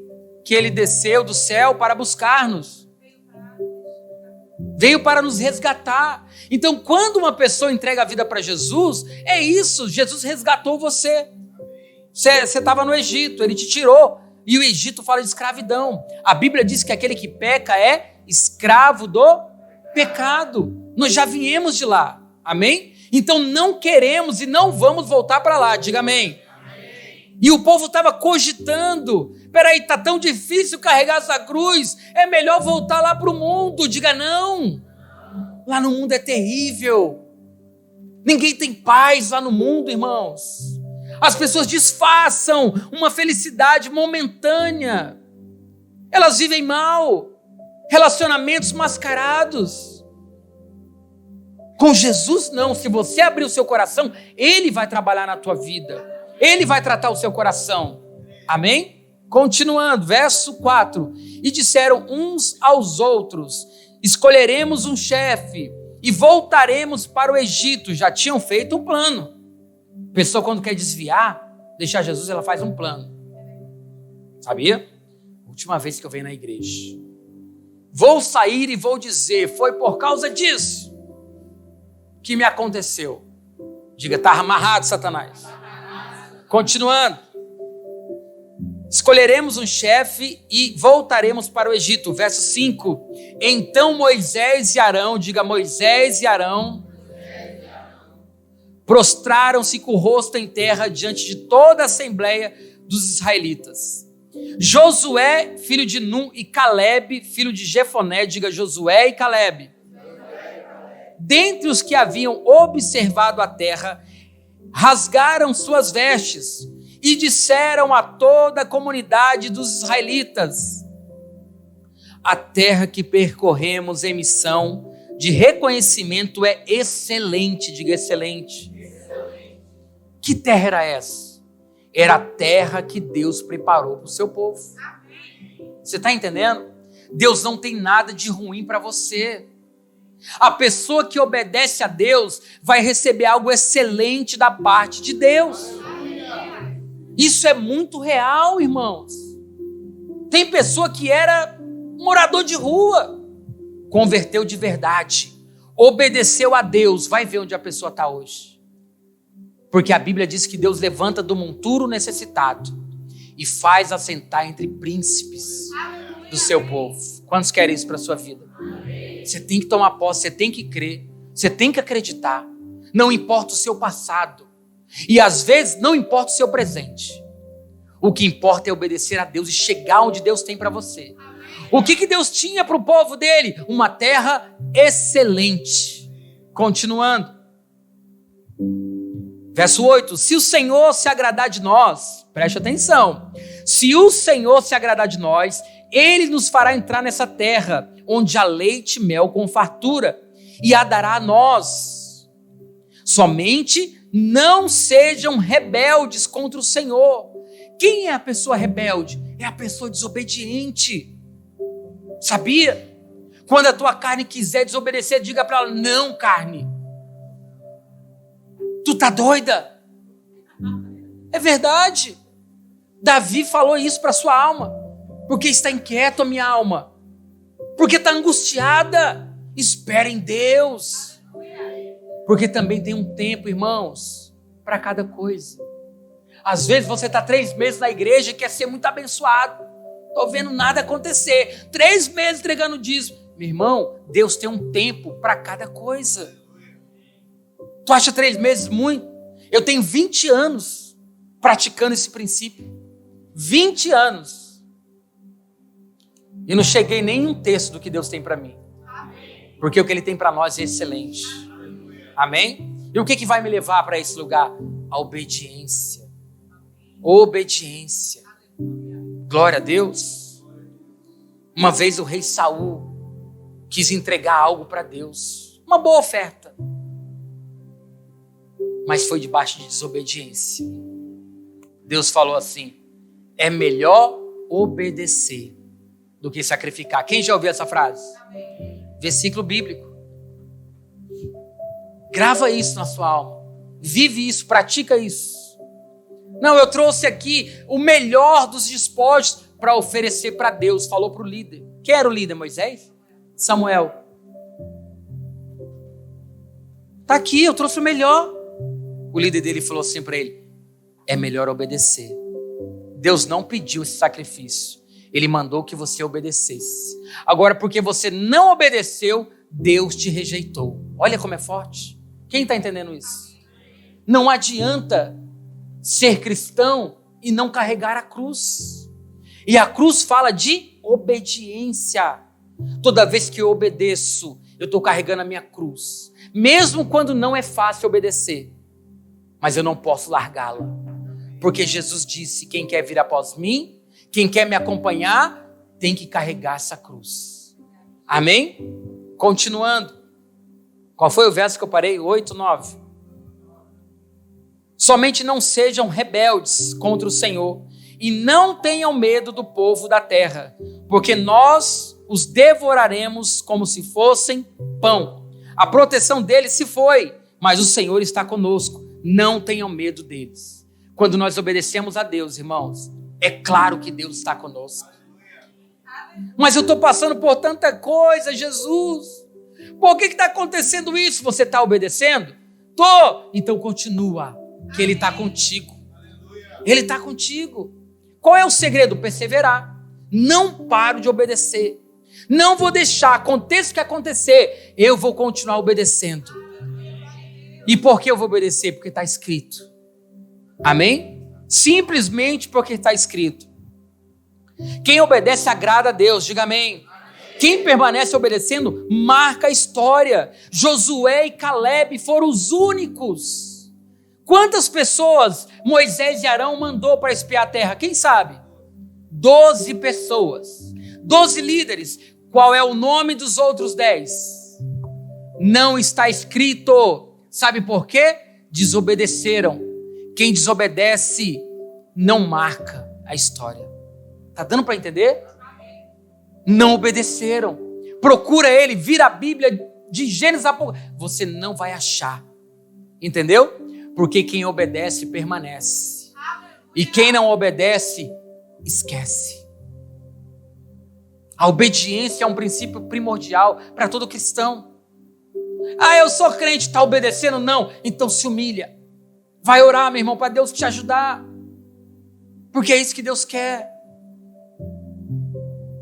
Que ele desceu do céu para buscar-nos. Veio para nos resgatar. Então, quando uma pessoa entrega a vida para Jesus, é isso. Jesus resgatou você. Você estava no Egito, Ele te tirou. E o Egito fala de escravidão. A Bíblia diz que aquele que peca é escravo do pecado. Nós já viemos de lá. Amém? Então não queremos e não vamos voltar para lá. Diga amém. Amém. E o povo estava cogitando. Peraí, está tão difícil carregar essa cruz. É melhor voltar lá para o mundo. Diga não. Lá no mundo é terrível. Ninguém tem paz lá no mundo, irmãos. As pessoas disfarçam uma felicidade momentânea. Elas vivem mal. Relacionamentos mascarados. Com Jesus não. Se você abrir o seu coração, Ele vai trabalhar na tua vida. Ele vai tratar o seu coração. Amém? Continuando, verso 4. E disseram uns aos outros: escolheremos um chefe e voltaremos para o Egito. Já tinham feito um plano. A pessoa, quando quer desviar, deixar Jesus, ela faz um plano. Sabia? Última vez que eu venho na igreja. Vou sair e vou dizer: foi por causa disso que me aconteceu. Diga, está amarrado, Satanás. Continuando. Escolheremos um chefe e voltaremos para o Egito. Verso 5. Então Moisés e Arão, diga Moisés e Arão, prostraram-se com o rosto em terra diante de toda a assembleia dos israelitas. Josué, filho de Nun, e Caleb, filho de Jefoné, diga Josué e Caleb. Dentre os que haviam observado a terra, rasgaram suas vestes e disseram a toda a comunidade dos israelitas: a terra que percorremos em missão de reconhecimento é excelente, diga excelente. Que terra era essa? Era a terra que Deus preparou para o seu povo. Você está entendendo? Deus não tem nada de ruim para você. A pessoa que obedece a Deus vai receber algo excelente da parte de Deus. Isso é muito real, irmãos. Tem pessoa que era morador de rua, converteu de verdade, obedeceu a Deus. Vai ver onde a pessoa está hoje. Porque a Bíblia diz que Deus levanta do monturo necessitado e faz assentar entre príncipes do seu povo. Quantos querem isso para a sua vida? Você tem que tomar posse, você tem que crer, você tem que acreditar. Não importa o seu passado. E às vezes não importa o seu presente. O que importa é obedecer a Deus e chegar onde Deus tem para você. O que Deus tinha para o povo dele? Uma terra excelente. Continuando. Verso 8, se o Senhor se agradar de nós, preste atenção, se o Senhor se agradar de nós, Ele nos fará entrar nessa terra, onde há leite e mel com fartura, e a dará a nós. Somente não sejam rebeldes contra o Senhor. Quem é a pessoa rebelde? É a pessoa desobediente. Sabia? Quando a tua carne quiser desobedecer, diga para ela, não, carne. Tu tá doida? É verdade. Davi falou isso para sua alma. Porque está inquieto a minha alma. Porque está angustiada. Espera em Deus. Porque também tem um tempo, irmãos, para cada coisa. Às vezes você está 3 meses na igreja e quer ser muito abençoado. Estou vendo nada acontecer. 3 meses entregando dízimo. Meu irmão, Deus tem um tempo para cada coisa. Tu acha 3 meses muito? Eu tenho 20 anos praticando esse princípio. 20 anos. E não cheguei nem em 1/3 do que Deus tem para mim. Porque o que Ele tem para nós é excelente. Amém? E o que vai me levar para esse lugar? A obediência. Obediência. Glória a Deus. Uma vez o rei Saul quis entregar algo para Deus. Uma boa oferta. Mas foi debaixo de desobediência. Deus falou assim, é melhor obedecer do que sacrificar. Quem já ouviu essa frase? Amém. Versículo bíblico. Grava isso na sua alma. Vive isso, pratica isso. Não, eu trouxe aqui o melhor dos despojos para oferecer para Deus. Falou para o líder. Quem era o líder? Moisés? Samuel. Está aqui, eu trouxe o melhor. O líder dele falou assim para ele, é melhor obedecer. Deus não pediu esse sacrifício. Ele mandou que você obedecesse. Agora, porque você não obedeceu, Deus te rejeitou. Olha como é forte. Quem está entendendo isso? Não adianta ser cristão e não carregar a cruz. E a cruz fala de obediência. Toda vez que eu obedeço, eu estou carregando a minha cruz. Mesmo quando não é fácil obedecer. Mas eu não posso largá-la. Porque Jesus disse, quem quer vir após mim, quem quer me acompanhar, tem que carregar essa cruz. Amém? Continuando. Qual foi o verso que eu parei? 8, 9. Somente não sejam rebeldes contra o Senhor e não tenham medo do povo da terra, porque nós os devoraremos como se fossem pão. A proteção deles se foi, mas o Senhor está conosco. Não tenham medo deles. Quando nós obedecemos a Deus, irmãos, é claro que Deus está conosco. Mas eu estou passando por tanta coisa, Jesus. Por que está acontecendo isso? Você está obedecendo? Tô. Então continua, que Ele está contigo. Ele está contigo. Qual é o segredo? Perseverar. Não paro de obedecer. Não vou deixar, aconteça o que acontecer, eu vou continuar obedecendo. E por que eu vou obedecer? Porque está escrito. Amém? Simplesmente porque está escrito. Quem obedece agrada a Deus, diga amém. Quem permanece obedecendo, marca a história. Josué e Caleb foram os únicos. Quantas pessoas Moisés e Arão mandou para espiar a terra? Quem sabe? 12 pessoas. 12 líderes. Qual é o nome dos outros 10? Não está escrito. Sabe por quê? Desobedeceram. Quem desobedece não marca a história. Tá dando para entender? Não obedeceram. Procura ele, vira a Bíblia de Gênesis a Apocalipse. Você não vai achar. Entendeu? Porque quem obedece permanece. E quem não obedece, esquece. A obediência é um princípio primordial para todo cristão. Ah, eu sou crente, está obedecendo? Não. Então se humilha. Vai orar, meu irmão, para Deus te ajudar. Porque é isso que Deus quer.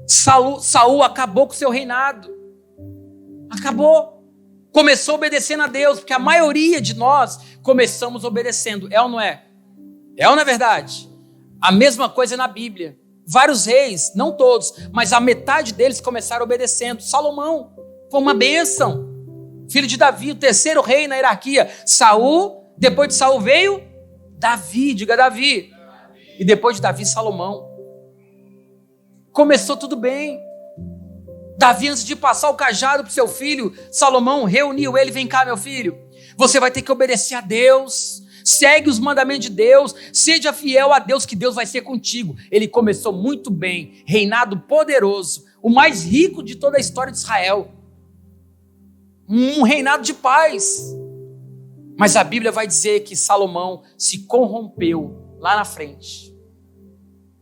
Saul acabou com o seu reinado. Acabou. Começou obedecendo a Deus, porque a maioria de nós começamos obedecendo. É ou não é? É ou não é verdade? A mesma coisa na Bíblia. vários reis, não todos, mas a metade deles começaram obedecendo. Salomão foi uma bênção, filho de Davi, o terceiro rei na hierarquia. Saul, depois de Saul veio Davi, diga Davi. E depois de Davi, Salomão. Começou tudo bem. Davi, antes de passar o cajado para o seu filho, Salomão reuniu ele: vem cá, meu filho, você vai ter que obedecer a Deus, segue os mandamentos de Deus, seja fiel a Deus, que Deus vai ser contigo. Ele começou muito bem, reinado poderoso, o mais rico de toda a história de Israel, um reinado de paz. Mas a Bíblia vai dizer que Salomão se corrompeu lá na frente.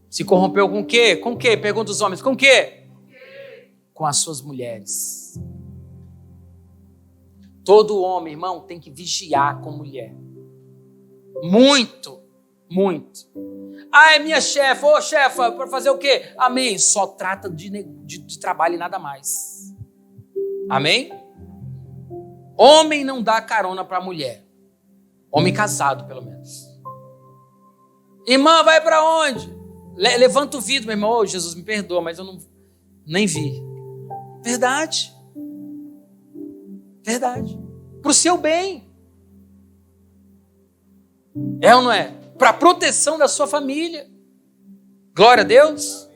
Se corrompeu com o quê? Com o quê? Pergunta os homens, com o quê? Com as suas mulheres. Todo homem, irmão, tem que vigiar com mulher. Muito, muito. Ah, é minha chefa. Ô, chefa, para fazer o quê? Amém. Só trata de trabalho e nada mais. Amém? Homem não dá carona para mulher. Homem casado, pelo menos. Irmã, vai para onde? Levanta o vidro, meu irmão. Ô, Jesus, me perdoa, mas eu nem vi. Verdade. Verdade. Para o seu bem. É ou não é? Para a proteção da sua família. Glória a Deus.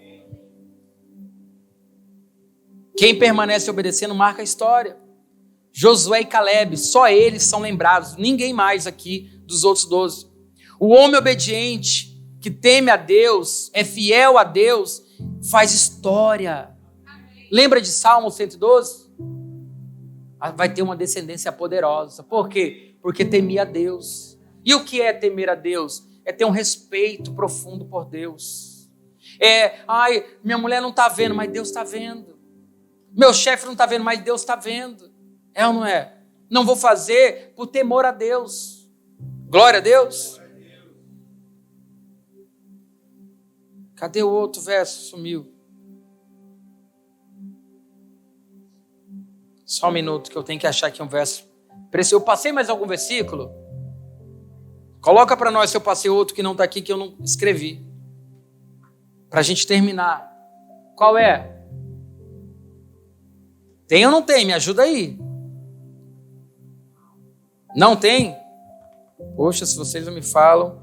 Quem permanece obedecendo marca a história. Josué e Caleb, só eles são lembrados, ninguém mais aqui dos outros 12. O homem obediente, que teme a Deus, é fiel a Deus, faz história. Lembra de Salmo 112? Vai ter uma descendência poderosa. Por quê? Porque temia a Deus. E o que é temer a Deus? É ter um respeito profundo por Deus. Minha mulher não está vendo, mas Deus está vendo. Meu chefe não está vendo, mas Deus está vendo. É ou não é? Não vou fazer por temor a Deus. Glória a Deus. Cadê o outro verso? Sumiu. Só um minuto que eu tenho que achar aqui um verso. Eu passei mais algum versículo? Coloca para nós se eu passei outro que não está aqui, que eu não escrevi. Para a gente terminar. Qual é? Tem ou não tem? Me ajuda aí. Não tem? Poxa, se vocês não me falam.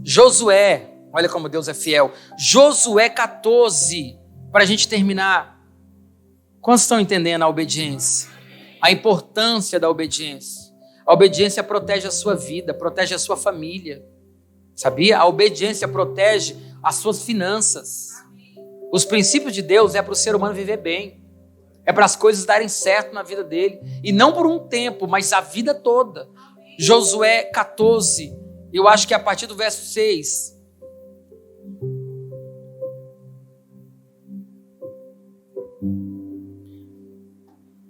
Josué, olha como Deus é fiel. Josué 14, para a gente terminar. Quantos estão entendendo a obediência? A importância da obediência. A obediência protege a sua vida, protege a sua família. Sabia? A obediência protege as suas finanças. Os princípios de Deus é para o ser humano viver bem. É para as coisas darem certo na vida dele. E não por um tempo, mas a vida toda. Josué 14, eu acho que é a partir do verso 6.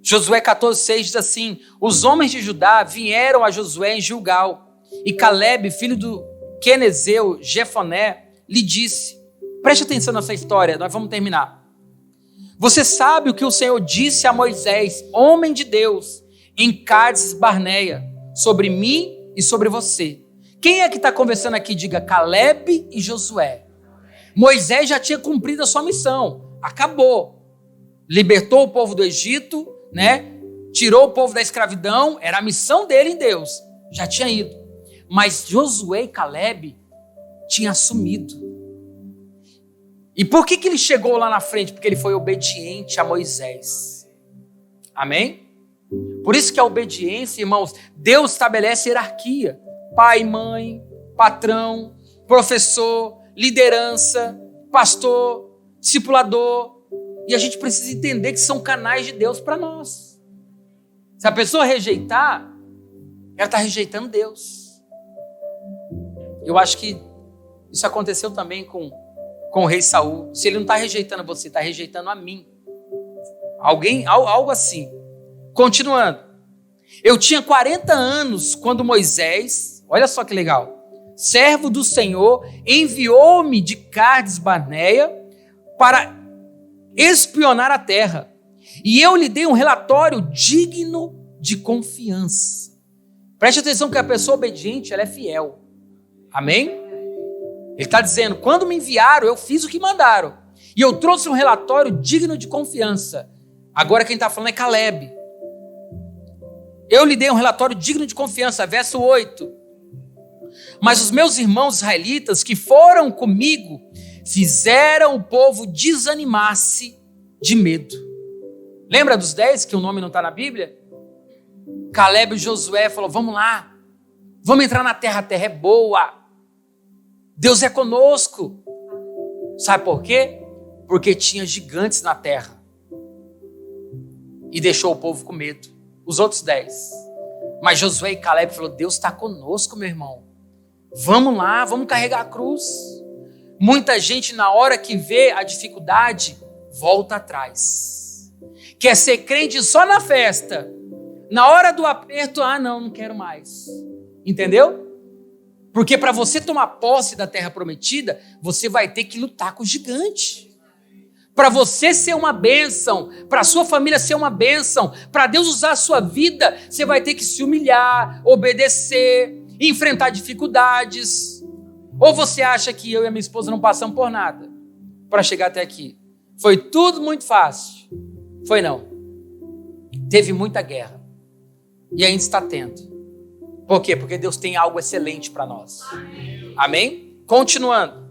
Josué 14, 6 diz assim: os homens de Judá vieram a Josué em Gilgal, e Caleb, filho do Quenezeu, Jefoné, lhe disse, preste atenção nessa história, nós vamos terminar. Você sabe o que o Senhor disse a Moisés, homem de Deus, em Cádiz Barneia, sobre mim e sobre você. Quem é que está conversando aqui? Diga Caleb e Josué. Moisés já tinha cumprido a sua missão, acabou. Libertou o povo do Egito, tirou o povo da escravidão, era a missão dele em Deus, já tinha ido. Mas Josué e Caleb tinham assumido. E por que ele chegou lá na frente? Porque ele foi obediente a Moisés. Amém? Por isso que a obediência, irmãos, Deus estabelece hierarquia. Pai, mãe, patrão, professor, liderança, pastor, discipulador. E a gente precisa entender que são canais de Deus para nós. Se a pessoa rejeitar, ela está rejeitando Deus. Eu acho que isso aconteceu também com o rei Saul. Se ele não está rejeitando você, está rejeitando a mim. Algo assim. Continuando. Eu tinha 40 anos quando Moisés, olha só que legal, servo do Senhor, enviou-me de Cádiz Barneia para espionar a terra. E eu lhe dei um relatório digno de confiança. Preste atenção que a pessoa obediente, ela é fiel. Amém? Ele está dizendo, quando me enviaram, eu fiz o que mandaram. E eu trouxe um relatório digno de confiança. Agora quem está falando é Caleb. Eu lhe dei um relatório digno de confiança, verso 8. Mas os meus irmãos israelitas que foram comigo fizeram o povo desanimar-se de medo. Lembra dos 10 que o nome não está na Bíblia? Caleb e Josué falaram, vamos lá, vamos entrar na terra, a terra é boa. Deus é conosco. Sabe por quê? Porque tinha gigantes na terra. E deixou o povo com medo. Os outros 10. Mas Josué e Caleb falaram, Deus está conosco, meu irmão. Vamos lá, vamos carregar a cruz. Muita gente, na hora que vê a dificuldade, volta atrás. Quer ser crente só na festa. Na hora do aperto, não quero mais. Entendeu? Porque para você tomar posse da terra prometida, você vai ter que lutar com o gigante. Para você ser uma bênção, para a sua família ser uma bênção, para Deus usar a sua vida, você vai ter que se humilhar, obedecer, enfrentar dificuldades. Ou você acha que eu e a minha esposa não passamos por nada para chegar até aqui? Foi tudo muito fácil. Foi não. Teve muita guerra. E ainda está tendo. Por quê? Porque Deus tem algo excelente para nós. Amém? Continuando.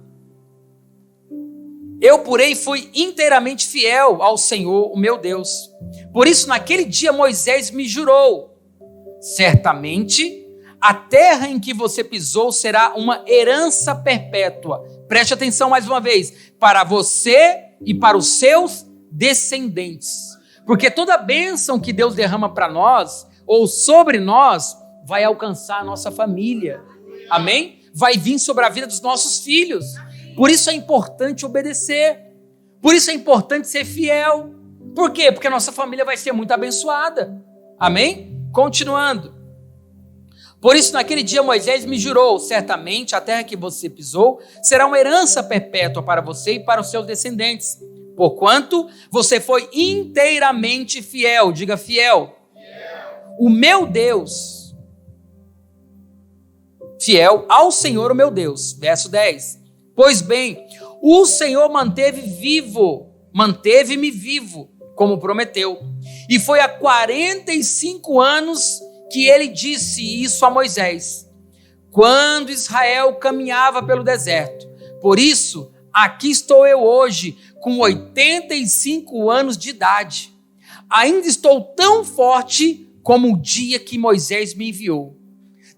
Eu, porém, fui inteiramente fiel ao Senhor, o meu Deus. Por isso, naquele dia, Moisés me jurou: certamente, a terra em que você pisou será uma herança perpétua. Preste atenção mais uma vez. Para você e para os seus descendentes. Porque toda bênção que Deus derrama para nós, ou sobre nós, vai alcançar a nossa família. Amém? Vai vir sobre a vida dos nossos filhos. Por isso é importante obedecer. Por isso é importante ser fiel. Por quê? Porque a nossa família vai ser muito abençoada. Amém? Continuando. Por isso, naquele dia, Moisés me jurou: certamente a terra que você pisou será uma herança perpétua para você e para os seus descendentes. Porquanto você foi inteiramente fiel. Diga fiel. O meu Deus. Fiel ao Senhor, o meu Deus. Verso 10. Pois bem, o Senhor manteve-me vivo, como prometeu. E foi há 45 anos que ele disse isso a Moisés, quando Israel caminhava pelo deserto. Por isso, aqui estou eu hoje, com 85 anos de idade. Ainda estou tão forte como o dia que Moisés me enviou.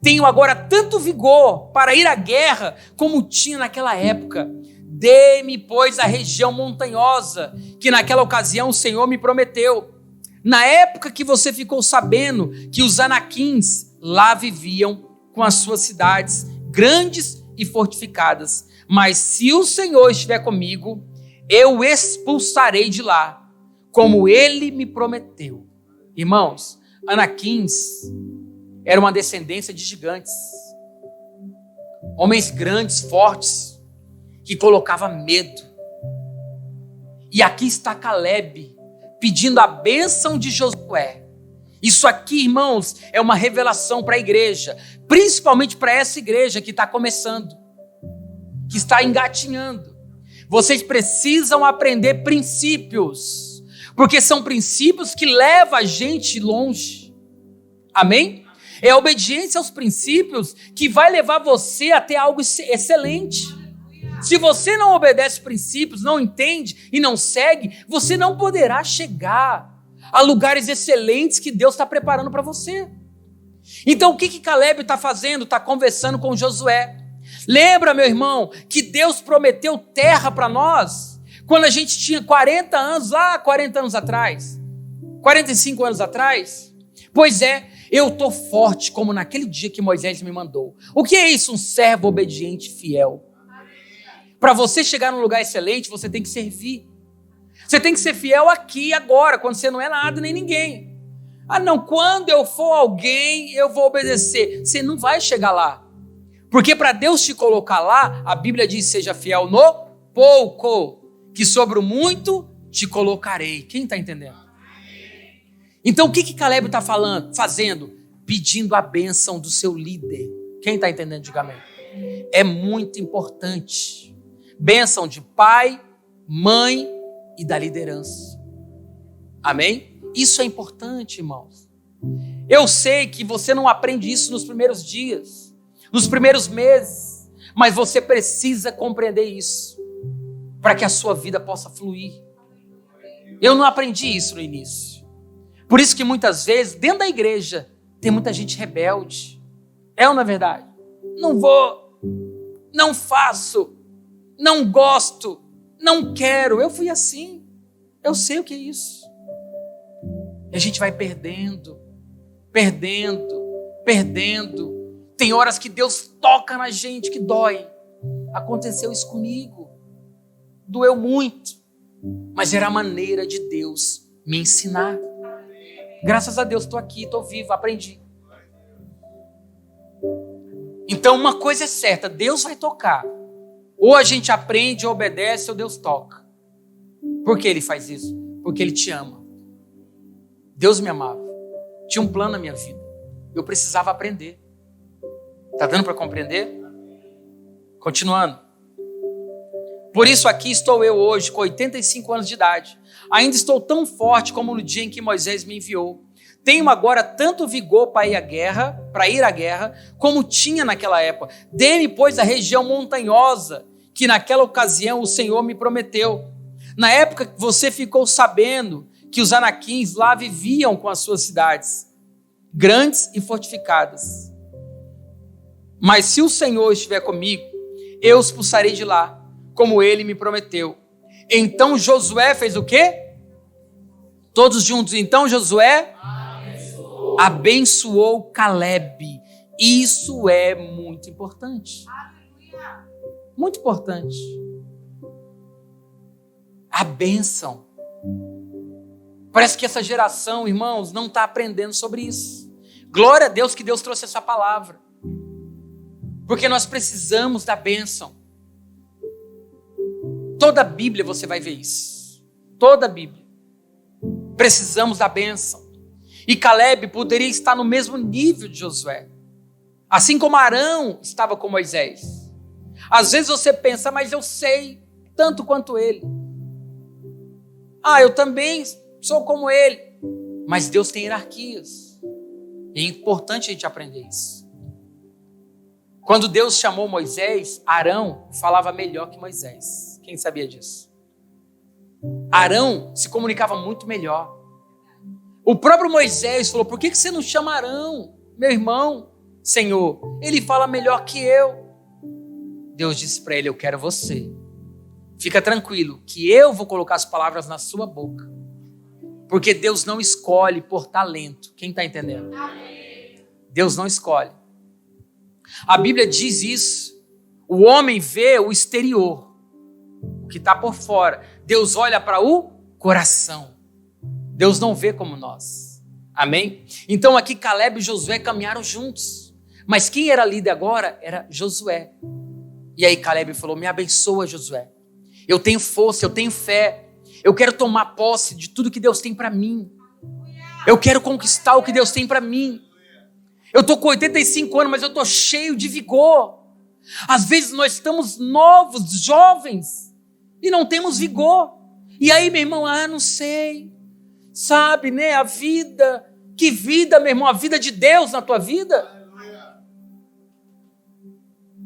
Tenho agora tanto vigor para ir à guerra como tinha naquela época. Dê-me, pois, a região montanhosa que naquela ocasião o Senhor me prometeu. Na época que você ficou sabendo que os anaquins lá viviam com as suas cidades grandes e fortificadas. Mas se o Senhor estiver comigo, eu expulsarei de lá, como ele me prometeu. Irmãos, anaquins era uma descendência de gigantes, homens grandes, fortes, que colocavam medo. E aqui está Caleb pedindo a bênção de Josué. Isso aqui, irmãos, é uma revelação para a igreja, principalmente para essa igreja que está começando, que está engatinhando. Vocês precisam aprender princípios, porque são princípios que levam a gente longe. Amém? É a obediência aos princípios que vai levar você a ter algo excelente. Se você não obedece princípios, não entende e não segue, você não poderá chegar a lugares excelentes que Deus está preparando para você. Então o que Caleb está fazendo? Está conversando com Josué. Lembra, meu irmão, que Deus prometeu terra para nós quando a gente tinha 40 anos, lá 40 anos atrás, 45 anos atrás? Pois é, eu estou forte como naquele dia que Moisés me mandou. O que é isso? Um servo obediente e fiel. Para você chegar num lugar excelente, você tem que servir. Você tem que ser fiel aqui e agora, quando você não é nada nem ninguém. Não, quando eu for alguém, eu vou obedecer. Você não vai chegar lá. Porque para Deus te colocar lá, a Bíblia diz: seja fiel no pouco, que sobre o muito te colocarei. Quem está entendendo? Então o que Caleb está fazendo? Pedindo a bênção do seu líder. Quem está entendendo? Diga amém. É muito importante. Bênção de pai, mãe e da liderança. Amém? Isso é importante, irmãos. Eu sei que você não aprende isso nos primeiros dias, nos primeiros meses, mas você precisa compreender isso para que a sua vida possa fluir. Eu não aprendi isso no início. Por isso que muitas vezes, dentro da igreja, tem muita gente rebelde. É ou não é verdade? Não vou, não faço, não gosto, não quero. Eu fui assim. Eu sei o que é isso. E a gente vai perdendo. Tem horas que Deus toca na gente que dói. Aconteceu isso comigo. Doeu muito. Mas era a maneira de Deus me ensinar. Graças a Deus estou aqui, estou vivo, aprendi. Então uma coisa é certa, Deus vai tocar. Ou a gente aprende, ou obedece, ou Deus toca. Por que Ele faz isso? Porque Ele te ama. Deus me amava. Tinha um plano na minha vida. Eu precisava aprender. Está dando para compreender? Continuando. Por isso aqui estou eu hoje, com 85 anos de idade. Ainda estou tão forte como no dia em que Moisés me enviou. Tenho agora tanto vigor para ir à guerra, como tinha naquela época. Dê-me, pois, a região montanhosa, que naquela ocasião o Senhor me prometeu. Na época que você ficou sabendo que os anaquins lá viviam com as suas cidades, grandes e fortificadas. Mas se o Senhor estiver comigo, eu os expulsarei de lá, como ele me prometeu. Então Josué fez o quê? Todos juntos. Então Josué abençoou Calebe. Isso é muito importante. Muito importante. A bênção. Parece que essa geração, irmãos, não está aprendendo sobre isso. Glória a Deus que Deus trouxe essa palavra. Porque nós precisamos da bênção. Toda a Bíblia você vai ver isso. Toda a Bíblia. Precisamos da bênção. E Calebe poderia estar no mesmo nível de Josué. Assim como Arão estava com Moisés. Às vezes você pensa, mas eu sei tanto quanto ele. Eu também sou como ele. Mas Deus tem hierarquias. E é importante a gente aprender isso. Quando Deus chamou Moisés, Arão falava melhor que Moisés. Quem sabia disso? Arão se comunicava muito melhor. O próprio Moisés falou, por que você não chama Arão, meu irmão, Senhor? Ele fala melhor que eu. Deus disse para ele, eu quero você. Fica tranquilo, que eu vou colocar as palavras na sua boca. Porque Deus não escolhe por talento. Quem está entendendo? Deus não escolhe. A Bíblia diz isso. O homem vê o exterior, o que está por fora. Deus olha para o coração. Deus não vê como nós. Amém? Então aqui Calebe e Josué caminharam juntos. Mas quem era líder agora era Josué. E aí Calebe falou, me abençoa, Josué. Eu tenho força, eu tenho fé. Eu quero tomar posse de tudo que Deus tem para mim. Eu quero conquistar o que Deus tem para mim. Eu estou com 85 anos, mas eu estou cheio de vigor. Às vezes nós estamos novos, jovens, e não temos vigor. E aí, meu irmão, não sei. Sabe, né? A vida. Que vida, meu irmão? A vida de Deus na tua vida.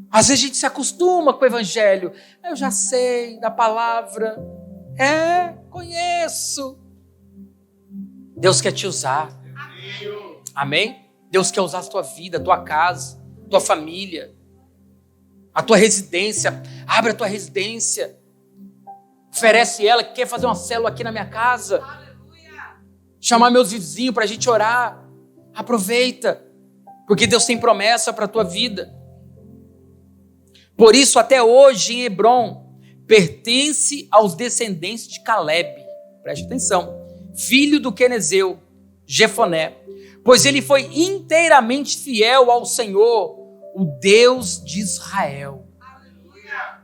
Às vezes a gente se acostuma com o evangelho. Eu já sei da palavra. Conheço. Deus quer te usar. Amém? Deus quer usar a tua vida, a tua casa, a tua família, a tua residência. Abre a tua residência. Oferece ela que quer fazer uma célula aqui na minha casa. Chamar meus vizinhos para a gente orar. Aproveita. Porque Deus tem promessa para a tua vida. Por isso, até hoje em Hebrom, pertence aos descendentes de Calebe. Preste atenção. Filho do quenezeu, Jefoné. Pois ele foi inteiramente fiel ao Senhor, o Deus de Israel.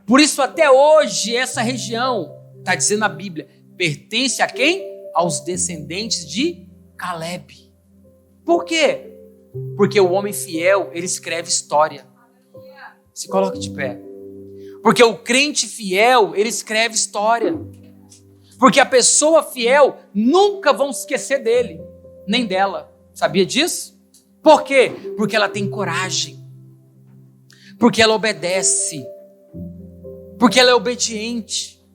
Por isso, até hoje, essa região, está dizendo a Bíblia, pertence a quem? Aos descendentes de Calebe. Por quê? Porque o homem fiel, ele escreve história. Se coloque de pé. Porque o crente fiel, ele escreve história. Porque a pessoa fiel nunca vão esquecer dele, nem dela. Sabia disso? Por quê? Porque ela tem coragem. Porque ela obedece. Porque ela é obediente.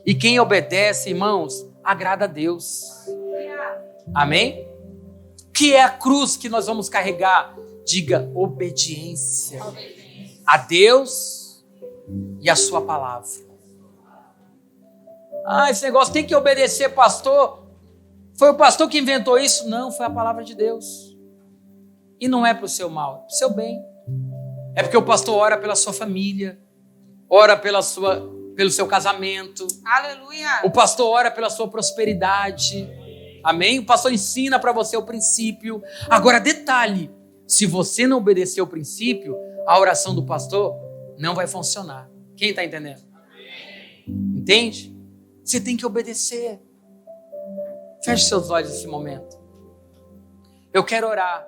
E quem obedece, irmãos, agrada a Deus. Amém? Que é a cruz que nós vamos carregar? Diga obediência a Deus e a sua palavra. Esse negócio tem que obedecer, pastor. Foi o pastor que inventou isso? Não, foi a palavra de Deus. E não é para o seu mal, é para o seu bem. É porque o pastor ora pela sua família, ora pelo seu casamento. Aleluia. O pastor ora pela sua prosperidade. Amém? O pastor ensina para você o princípio. Agora, detalhe, se você não obedecer o princípio, a oração do pastor não vai funcionar. Quem está entendendo? Entende? Você tem que obedecer. Feche seus olhos nesse momento. Eu quero orar.